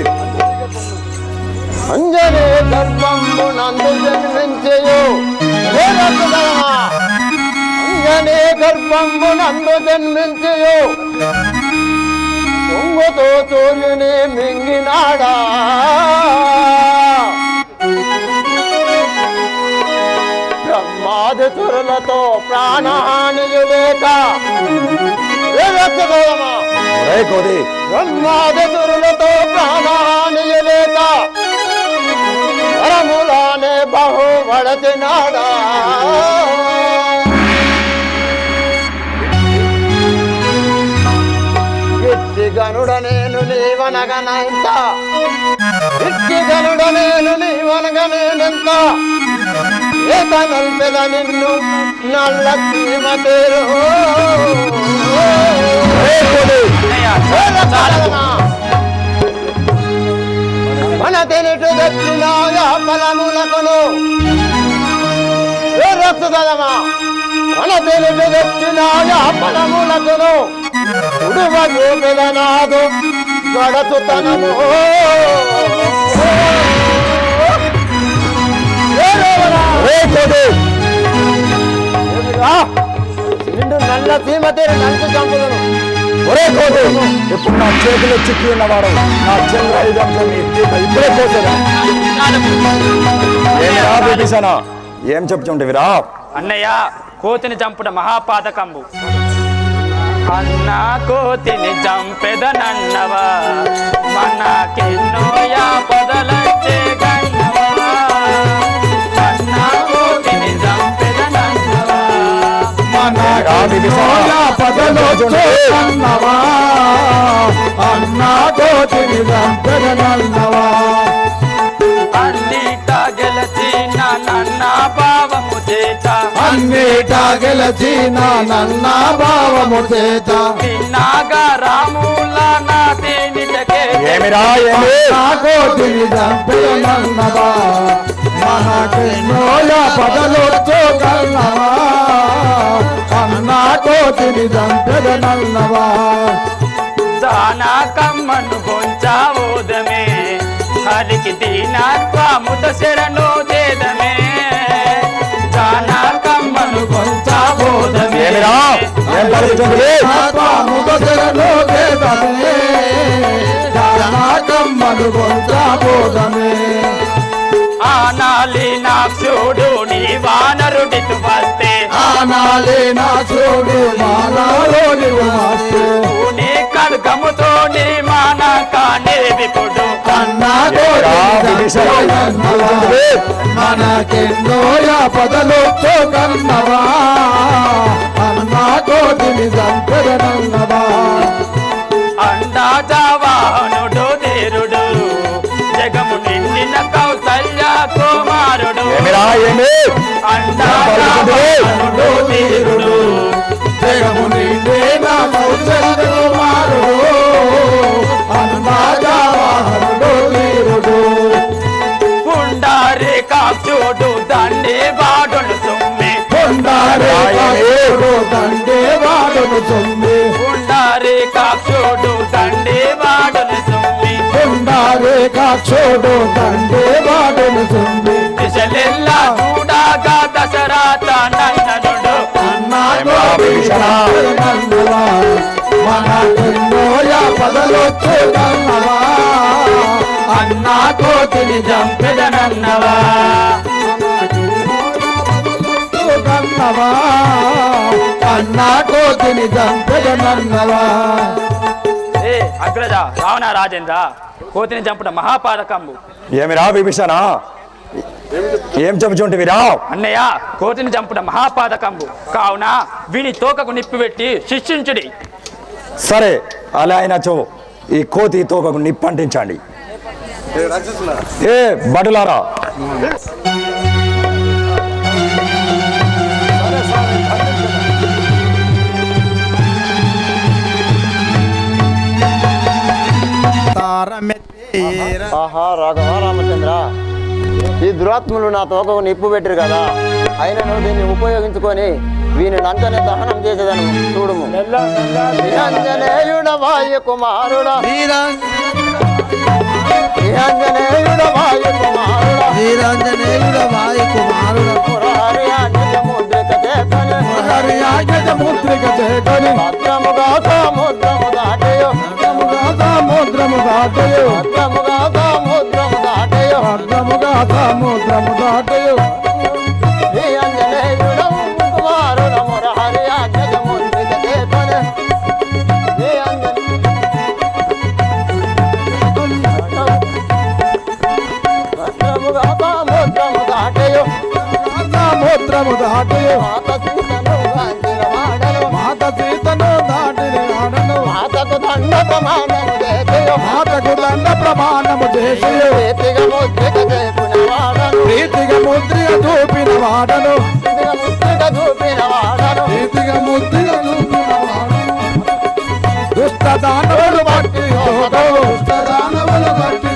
అంజనే గర్భంబు నందు జన్మించయు అంజనే గర్భంబు నందు జన్మించయు పొంగుతో సూర్యుని మింగినాడా బ్రహ్మాది తురులతో ప్రాణహానియు లేక ఒరే కోతి బ్రహ్మాది తురులతో ప్రాణహానియు లేక వరములానే బహు వడచినాడా ఇట్టి గనుడ నేను నీవనగనంత ఇట్టి గనుడ నేను నీవనగనేనంత ఏత నల్పెద నిన్ను నల్ల సీమ తేరు మన తెలిటు దక్షిణాయ ఫలములకును రక్తదమా మన తెలిటు దక్షిణాయ ఫలములకును ఉడువ చూపెదనాదు గడచుతనము నిండు నల్ల సీమ తేరు నంచు చంపులను ఒరే కోతి ఇప్పుడు నా చేతిలో చిక్కి ఉన్నవాడు నా చంద్రాయుధంతో నీ తీగ ఇప్పుడే కోసేదా విభీషణ ఏం చెప్తుంటేవిరా అన్నయ్య కోతిని చంపుట మహాపాతకంబు అన్న కోతిని చంపెదనన్నవా మనకెన్నో యాపదలచ్చే గన్నవా అన్న కోతిని చంపెదనన్నవా పదలోన్నవా అన్నా కోతిని చంపెదనన్నవా అన్నిట గెలచిన నన్న భావము చేత అన్నిట గెలచిన నన్న భావము చేత తిన్నాగా రాముల నా తేనిటకే ఏమిరా ఏమి నా కోతిని చంపెదనన్నవా మనకెన్నోయ పదలొచ్చు కన్నవా అన్నా కోతిని చంపెదనన్నవా జానా కమ్మను గొంచావోదమే హరికి దీనాత్వాముత శరణో చేదమే జానా కమ్మను గొంచావోదమే ఏమిరా ఏం పలుకుతుంది ముదశరలో వేదమే కమ్మను గొంతాబోధమే ఆనాలి నాక్షుడు నీ వానరుడితు వస్తే ఆనాలే నా చూడు మానాలో నివాస్తే నీ ఖడ్గముతో నీ మాన కానే విపుడు అన్నా మనకెన్నో పదలొచ్చో కన్నవా అన్నా కోతిని చంపెదనన్నవా అండా జవానుడు ధీరుడు జగము నిండిన కౌసల్య కుమారుడు ఏమిరా ఏమి అండా జవానుడు ధీరుడు జగము నిండే నా కౌశల్య కుమారుడు అన్నా జవాహరుడు వీరుడు పుండారి కాక్షుడు దండి వాడును సుమ్మి కొండారే కాక్షుడు దండే వాడును సొమ్మి పుండారి కాక్షుడు దండి వాడును సుమ్మి కొండారే కాక్షుడు దండే వాడును సొమ్మి దిశలెల్లా చూడాగా దశరథ నందనుడు అన్నా నన్నవా మనకెన్నోయ పదలొచ్చు కన్నవా అన్నా కోతిని చంపెదనన్నవా కన్నవా అన్నా కోతిని చంపెదనన్నవా ఏ అగ్రజ రావణ రాజేంద్ర కోతిని చంపుట మహాపాతకంబు ఏమిరా విభీషణ ఏం చెబుతుంటేవిరా అన్నయ్య కోతిని చంపుట మహాపాతకంబు కావున వీని తోకకు నిప్పి పెట్టి శిక్షించుడి సరే అలా అయినచో ఈ కోతి తోకకు నిప్పంటించండి ఏ బడులారా ఆహా రాఘవ రామచంద్ర ఈ దురాత్ములు నా తోకకు నిప్పు పెట్టరు కదా అయినను దీన్ని ఉపయోగించుకొని వీని నంతనే దహనం చేసేదను చూడుము నిరంజనేయుడ వాయు కుమారుడ నిరంజనేయుడ వాయు కుమారుడ వీరాంజనేయుడ వాయు కుమారుడ మురహరి ఆజ్ఞ ముద్రిక చేతను హరి ఆజ్ఞ ముద్రిక చేతని భద్రముగా సముద్రము దాటయో భద్రముగా సముద్రము దాటయు శ్రీ ఆంజనేయుడు కుమారుడు మురహరి ఆజ్ఞముద్రిక చేతనే శ్రీ సముద్రము దాటయు సముద్రము దాటయు మాత సీతను గాంచిన వాడను మాతకు సీతను దాటిని ఆడను మాతకు దండ ప్రమాణము చేసయు మాతకు దండ ప్రమాణము చేసి ప్రీతిగా ముద్రిక చేసిన వాడను ప్రీతిగా ముద్రిగా చూపిన వాడను ప్రీతిగా ముద్రిక చూపిన వాడను ప్రీతిగా ముద్రిగా చూపిన వాడను దుష్ట దానవులు బట్టి దుష్ట దానవులు బట్టి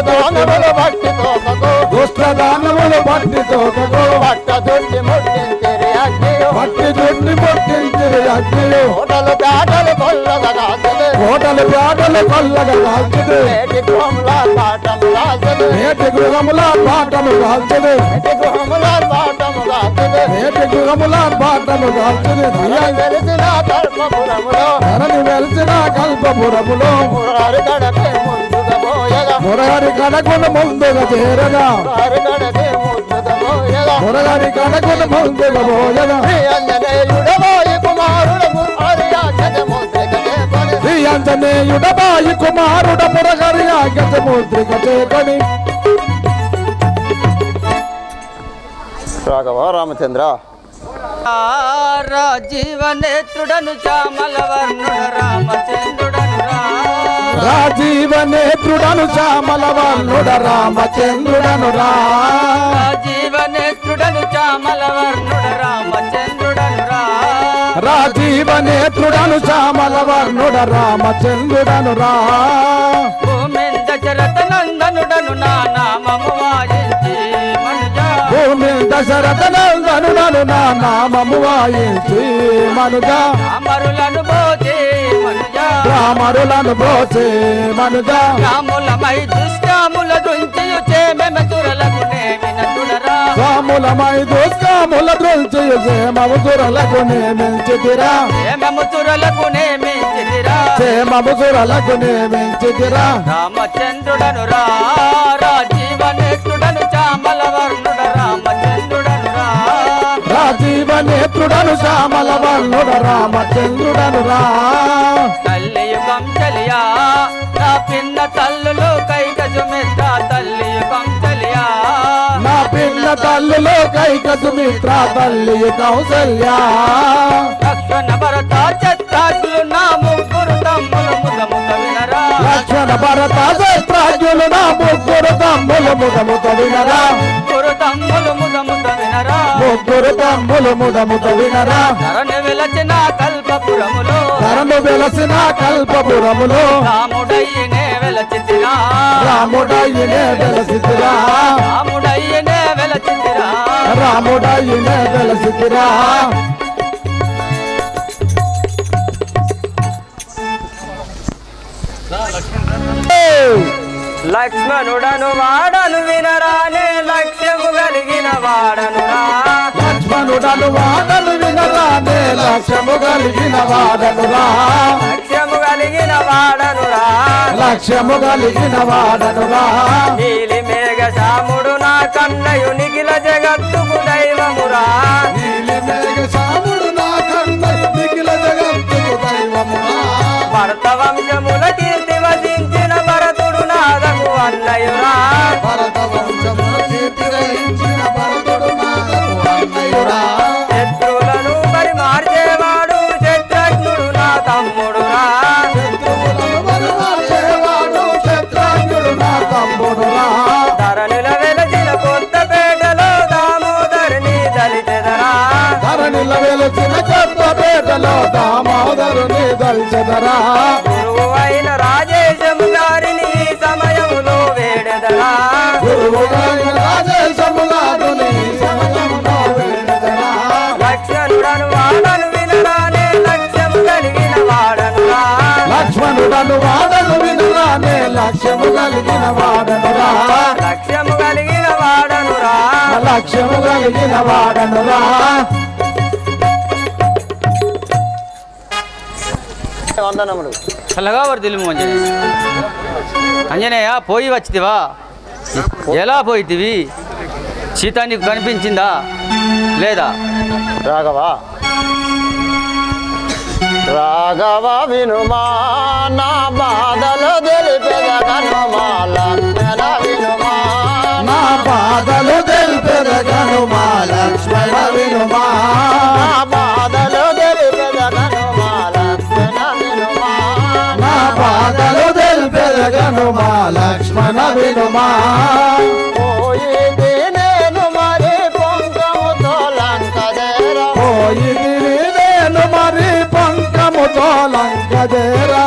దానములు బట్టి తోకకు దుష్ట దానవులు బట్టి తోకకు పట్ట దుట్టి ముట్టించిరి అగ్నియు పట్టి దుడ్డి ముట్టించిరి అగ్నియు కోటలు పేటలు కొల్లగా కాచదు కోటలు పేటలు కొల్లగా కాల్చదు నేటి గృహముల పాఠము కాచదు నేటి గృహముల పాఠము కాల్చదు నేటి గృహముల పాఠము కాచదు నేటి గృహముల పాఠము కాల్చదు వెలిసిన కల్పపురములో ధరణి వెలిసిన కల్పపురములో మురారి గడపే ముందుగా పోయగా మురగారి కడకును ముందుగా చేరగా మురారి గడపే ముందుగా పోయగా మురగారి కడకును ముందుగా పోయగా శ్రీ ఆంజనేయుడబోయి కుమారుడు మురారి ఆజ్ఞముద్రిక చేతనే శ్రీ ఆంజనేయుడబాయి కుమారుడ మురగారి ఆజ్ఞముద్రిక చేకొని రాఘవ రామచంద్ర రాజీవనేత్రుడను శ్యామలవర్ణుడ రామచంద్రుడను రాజీవనేత్రుడను శ్యామలవర్ణుడ రామచంద్రుడను రాజీవనేత్రుడను శ్యామలవర్ణుడ రామచంద్రుడను రాజీవనేత్రుడను శ్యామలవర్ణుడ రామచంద్రుడను భూమింద చరత నందనుడను నా నామము వాయించి మనుజా భూమి దశరథ నందనుడను నా నామము వాయించి మనుజా అమరులను పోతే మనుజా రామరులను బ్రోచే మనుజా రాములమై దుష్కాముల దుంచియు చేమెమ తురలకు నేమిన తుడరా సాములమై దుష్కాముల దృల్చియు సేమము సురలకు నియమించితిరా చేమెము తురలకు నేమించిదిరా సేమము సురలకు నియమించితిరా రామచంద్రుడను రాజీవనేత్రుడను చామలవర్ణుడ రామచంద్రుడను రాజీవనేత్రుడను శ్యామలవర్ణుడ రామచంద్రుడను తల్లియుగం చలియా నా పిన్న తల్లులు కైక సుమిత్ర తల్లియుగం చలియా నా పిన్న తల్లులో కైక సుమిత్ర తల్లి కౌసల్యా లక్ష్మణ భరత చత్రాజులు నా ముగ్గురు తమ్ములు ముదముత వినరా లక్ష్మణ భరత శస్త్రాజ్ఞులు నా ముగ్గురు తమ్ములు ముదముత వినరా ముగ్గురు తమ్ములు ముదముత వినరా ముగ్గురు తమ్ములు ముదముత వినరా ధరణి వెలచిన కల్పపురములో ధరను వెలసిన కల్పపురములో రాముడయ్యనే వెలచితిరా రాముడయ్యనే వెలసితిరా రాముడయ్యనే వెలచితిరా రాముడయ్యనే వెలసితిరా లక్ష్మణుడను వాడను వినరానే లక్ష్యము కలిగిన వాడనురా లక్ష్మణుడను వాడను వినరానే లక్ష్యము కలిగిన వాడనురా లక్ష్యము కలిగిన వాడనురా లక్ష్యము కలిగిన వాడనురా నీలి మేఘ శాముడు నా కన్నయు నిఖిల జగత్తుకు దైవమురా నీలి మేఘ శ్యాముడు నా కన్న నిఖిల జగత్తుకు దైవమురా భరత వంశముల కీర్తి వసించిన భరతుడు నాదకు అన్నయురా భరత వంశముల కీర్తి గ్రహించిన భరతుడు నాదకు అన్నయురా శత్రువులను పరిమార్చేవాడు శత్రుఘ్నుడు నా తమ్ముడురా శత్రువులను పరిమార్చేవాడు శత్రుఘ్నుడు నా తమ్ముడురా ధరణుల వెలసిన కొత్తపేటలో దామోదరుని దళితెదరా ధరణిల వెలసిన కొత్తపేటలో దామోదరుని దల్చెదరా గురువు అయిన రాజేశము గారిని ఈ సమయములో వేడెదరా గురువు గారి రాజేశములారుని సమయములో వేడెదరా లక్ష్మణుడను వాడను వినరానే లక్ష్యము కలిగిన వాడనురా లక్ష్మణుడను వాడను వినరానే లక్ష్యము కలిగిన వాడనురా లక్ష్యము కలిగిన వాడనురా లక్ష్యము కలిగిన వాడనురా వందనములు చల్లగా వారు తెలుగు అంజనేయ పోయి వచ్చిదివా ఎలా పోయితివి? సీత నీకు కనిపించిందా లేదా? రాఘవా రాఘవ వినుమా నా బాధలు తెలిపెదగనుమా లక్ష్మణ వినుమా నా బాధలు తెలిపెదగనుమా లక్ష్మణ వినుమా నా బాధలు తెలిపెదగనుమా లక్ష్మణ వినుమా నా బాధలు తెలిపెదగనుమా లక్ష్మణ వినుమా పోయింది నేను మరి పొంగముతో లంకదేరా పోయింది నేను మరి పంకముతో లంకదేరా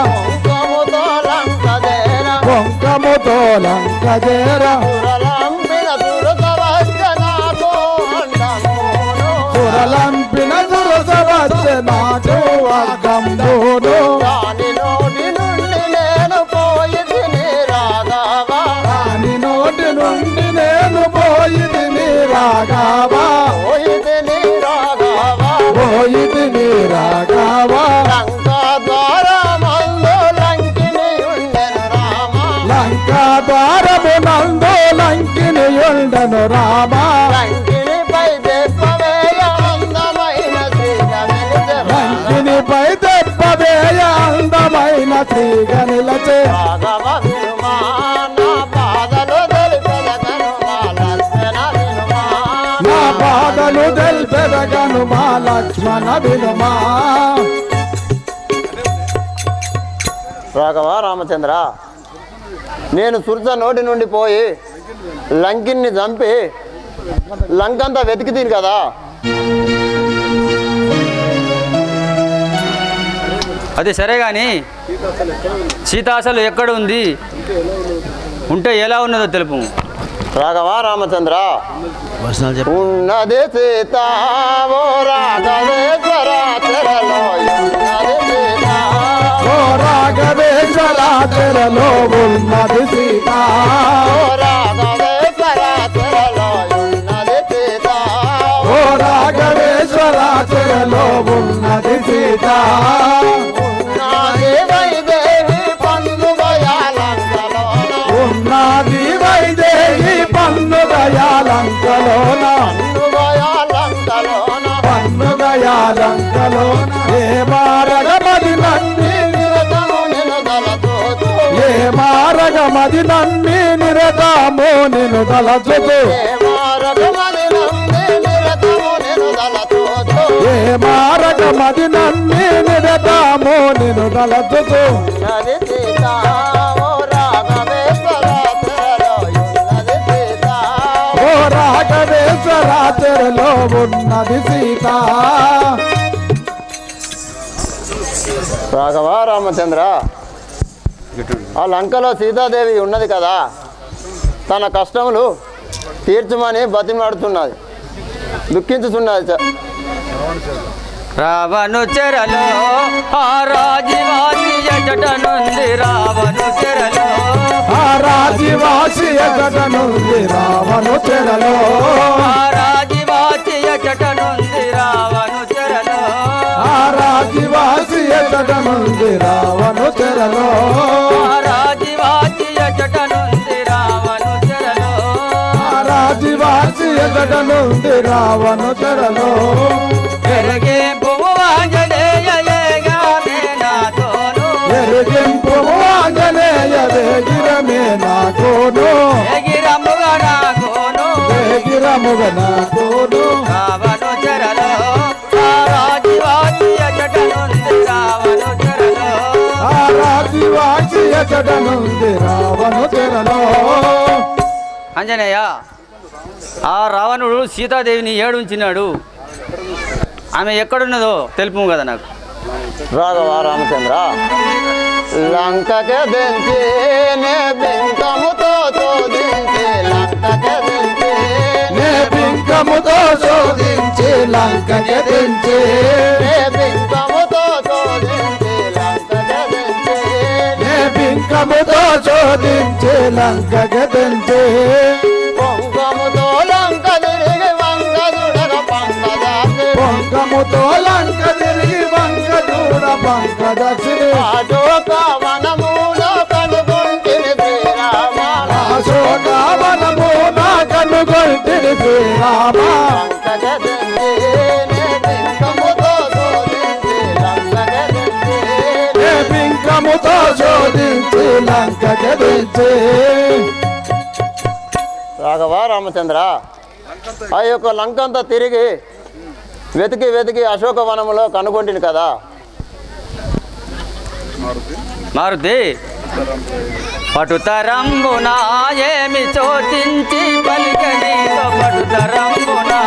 పొంగముతో లంకదేరా పంకముతో లంకదేరా సురలంపిన సురసవచ్చ నాతో అండమోను సురలంపిన సురసవచ్చ నాటు అగ్గంబోను దాని నోటి నుండి నేను పోయి తిని రాఘవా దాని నోటి నుండి నేను పోయిది నీ రాఘవా పోయి తిని రాఘవా పోయిది నీ రాఘవా లంకా ద్వారా మందు లంకిని ఉండెను రామ లంకా ద్వారము నందు లంకిని ఉండను రామా లంకినిపై దెబ్బవేయ అందమైన శ్రీగ వెలిసె లంకినిపై దెబ్బవేయ అందమైన తీగ నిలచే రాఘవ వినుమా నా బాధలు తెలిపెదగనుమా లక్ష్మణ వినుమా నా బాధలు తెల్పెదగను మా లక్ష్మణ వినుమా రాఘవ రామచంద్ర నేను సురస నోటి నుండి పోయి లంకిని చంపి లంకంతా వెతికి తిని కదా అది సరే కానీ సీత అసలు ఎక్కడ ఉంది? ఉంటే ఎలా ఉన్నదో తెలుపు. రాఘవ రామచంద్ర ఉన్నది సీత ఓ రాఘవేశ్వర చెరలో ఉన్నది సీత ఓ రాఘవేశ్వర చెరలో ఉన్నది సీత ఓ రాఘవేశ్వర చెరలో ఉన్నది సీత ఓ రాఘవేశ్వర చెరలో ఉన్నది సీత ఉన్నది వైదేహి పండుగయాలంకలోన ఉన్నది వైదేహి పన్నుగయాలంకలోన పండుగయాలంకలోన పన్నుగయాలంకలోన ఏ మారగమది నన్ని నిరతము నిన్ను తలచూచు ఏ మారగమది నన్ని నిరతము నిన్ను తలచుతూ ఏ మార్గమది నంది నిరతము నిన్ను తలచూచు ఏ మారగమది నన్ని నిరతము నిన్ను తలచుతూ ఉన్నది సీత ఓ రాఘవేశ్వర చెరలో ఉన్నది సీత ఓ రాఘవేశ్వర చెరలో ఉన్నది సీత రాఘవ రామచంద్ర ఆ లంకలో సీతాదేవి ఉన్నది కదా తన కష్టములు తీర్చమని బతిమాడుతున్నది దుఃఖించుతున్నది రావణు చెరలో ఆ రాజీవాసి ఎచటనుంది. రావణు చెరలో ఆ రాజీవాసి ఎచటనుంది రావణు చెరలో ఆ రాజీవాసి ఎచటనుంది. రావణు చెరలో ఆ రాజీవాసి ఎచటనుంది రావణు చెరలో ఆ రాజీవాసి ఎచటనుంది. రావణు చెరలో ఆ రాజీవాసి ఎచటనుంది రావణు చెరలో ఎరగే పువ్వు ఆంజనేయగా నాతోను ఎరిగింపు ఆంజనేయ వేగిరమే నాకోను ఎగిరముగా నాకోను వేగిరముగ నాకోను రావణు చెరలో ఆ రాజీవాసి ఎచటనుంది. రావణు చెరలో ఆ రాజీవాసి ఎచటనుంది రావణు చెరలో అంజనేయ, ఆ రావణుడు సీతాదేవిని ఏడుంచినాడు. ఆమె ఎక్కడున్నదో తెలుపు కదా నాకు. రాఘవ రామచంద్ర లంకకే దించి నే బింకముతో చోదించి లంకకే దించి నే పింకముతో శోధించి లంకకి దించి నే బింకముతో చోదించి లంకకే దించి నే పింకముతో శోధించి లంకకి దించి పొంగముతో లంక తిరిగి వంక దుడగ పంకదాసి పొంకముతో లంక తిరిగి వంక చూడ పంక దక్షిణి అశోక వనములో కనుగొంటిని శ్రీరామ అశోక వన రామ ఏ పింకముతో శోధించి లంకకి దించి. రాఘవ రామచంద్ర, ఆ యొక్క లంకంతా తిరిగి వెతికి వెతికి అశోకవనములో కనుగొంటిని కదా. మారుతి పటుతరంబునా ఏమి చోటించి పలికనీతో పటుతరంబునా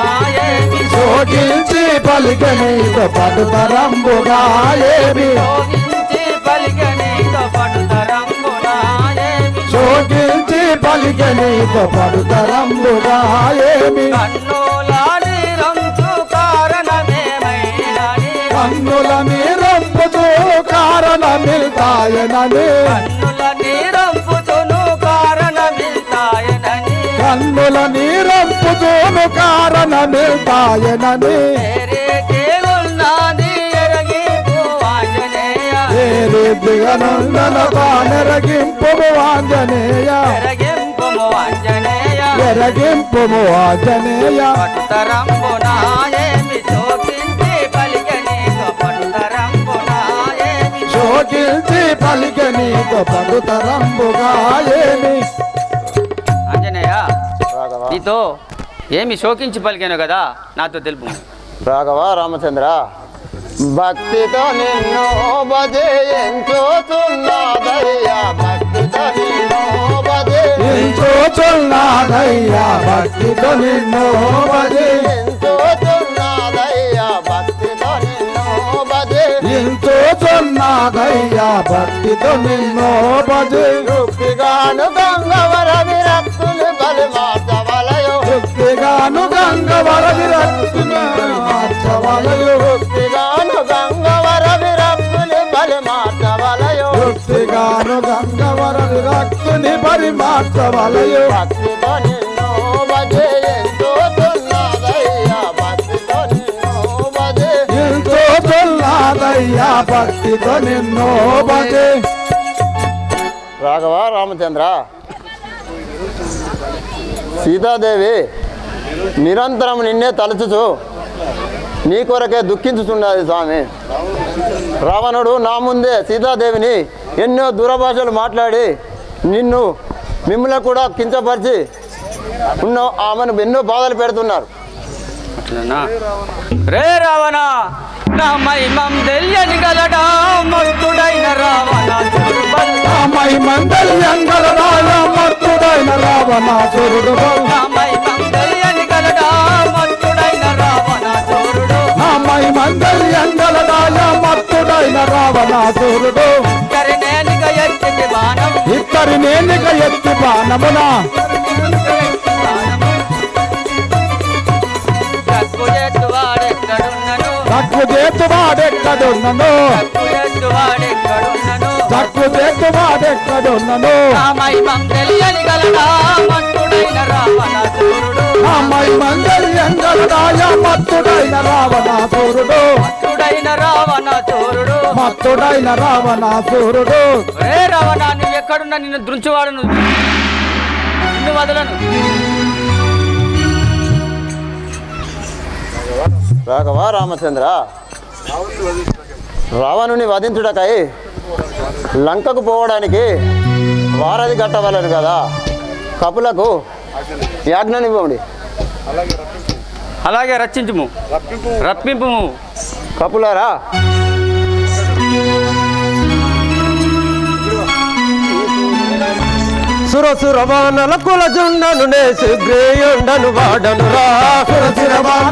ఏమి శోధించి పలికనీతో పటుతరంబుగా ఏమి శోధించి పలికనీతో పటుతరంబునా ఏమి శోధించి పలికనీతో పటుతరంబుగా ఏమి కన్నులాని రంచు కారణమేమైనని కన్నుల నీరంపుతూ కారణమిల్తాయనని కన్నుల నీరంపుతును కారణమిల్తాయనని కన్నుల నీరంపుతూను కారణమిల్తాయనని కేలున్నది ఎరగింపు ఆంజనేయ ఏ రీతిగనుండన తానెరగింపు ఆంజనేయ ఎరగింపుము ఆంజనేయ ఎరగింపు ఆంజనేయ పటుతరంబునా ఏమి శోకించి పలికనీతో పటుతరంబునా ఏమి శోకించి పలికనీతో పటుతరంబుగా ఏమి. ఆంజనేయ రాఘవ నీతో ఏమి శోకించి పలికాను కదా నాతో తెలుపు. రాఘవ రామచంద్ర, భక్తితో నిన్ను భజయించుచున్నాదయ్యా, భక్తితో నిన్ను ఎంచోచున్నాదయ్యా భక్తితో నిన్ను భజయించుచున్నాదయ్యా, భక్తితో నిన్ను ఎంచోచున్నాదయ్యా భక్తితో నిన్ను భజే. భక్తిగాను గంగవర విరక్తులు బలి మార్చవలయో, భక్తిగాను గంగవర విరక్తుని మార్చవలయు భక్తిగాను గంగవర విరక్తులు బలి మార్చవలయో, భక్తిగాను గంగవర విరక్తుని పరిమార్చవలయు భక్తితో నిన్ను భజయించుచున్నాదయ్యా, భక్తితో నిన్ను ఎంచోచున్నాదయ్యా భక్తితో నిన్ను భజే. రాఘవ రామచంద్ర, సీతాదేవి నిరంతరం నిన్నే తలుచుచు నీ కొరకే దుఃఖించుతున్నది స్వామి. రావణుడు నా ముందే సీతాదేవిని ఎన్నో దురభాషలు మాట్లాడి మిమ్మల్ని కూడా కించపరిచి ఆమెను ఎన్నో బాధలు పెడుతున్నారు. అట్లనా? రే రావణ నా మహిమం తెలియని గలడా మత్తుడైన రావణ చూడుబల్లా. మై మంగళ్యంగల మత్తుడైన రావణాసురుడు నా మహిమం తెలియని గలడా మత్తుడైన రావణ చూరుడు. మై మంగళ్యంగల మత్తుడైన రావణాసురుడు కరినేనిగ ఎత్తికి బాణం ఇద్దరి నేనిక ఎత్తి బాణమున తక్కు చేతువాడెక్కడున్నను తక్కు చేతువాడెక్కడున్నను తక్కు చేతువాడెక్కడున్నను తక్కు చేతువాడెక్కడున్నను నా మహిమం తెలియని గలడా మత్తుడైన రావణ చూరుడు. మై మంగళ్యంగల మత్తుడైన రావణాసురుడు మత్తుడైన రావణ చూరుడు. మత్తుడైన రావణాసురుడు రే రావణ నువ్వు ఎక్కడున్నా నిన్ను దృంచువాడును, నిన్ను వదలను. రాఘవ రామచంద్ర, రావణుని వధించుటకై లంకకు పోవడానికి వారధి కట్టవలను కదా, కపులకు యాజ్ఞనివ్వండి. అలాగే రచించుము రప్పింపుము. కపులారా, సురసురవానల కుల జుండను నేసి గ్రేయుండను వాడను రా. సురసిరవాన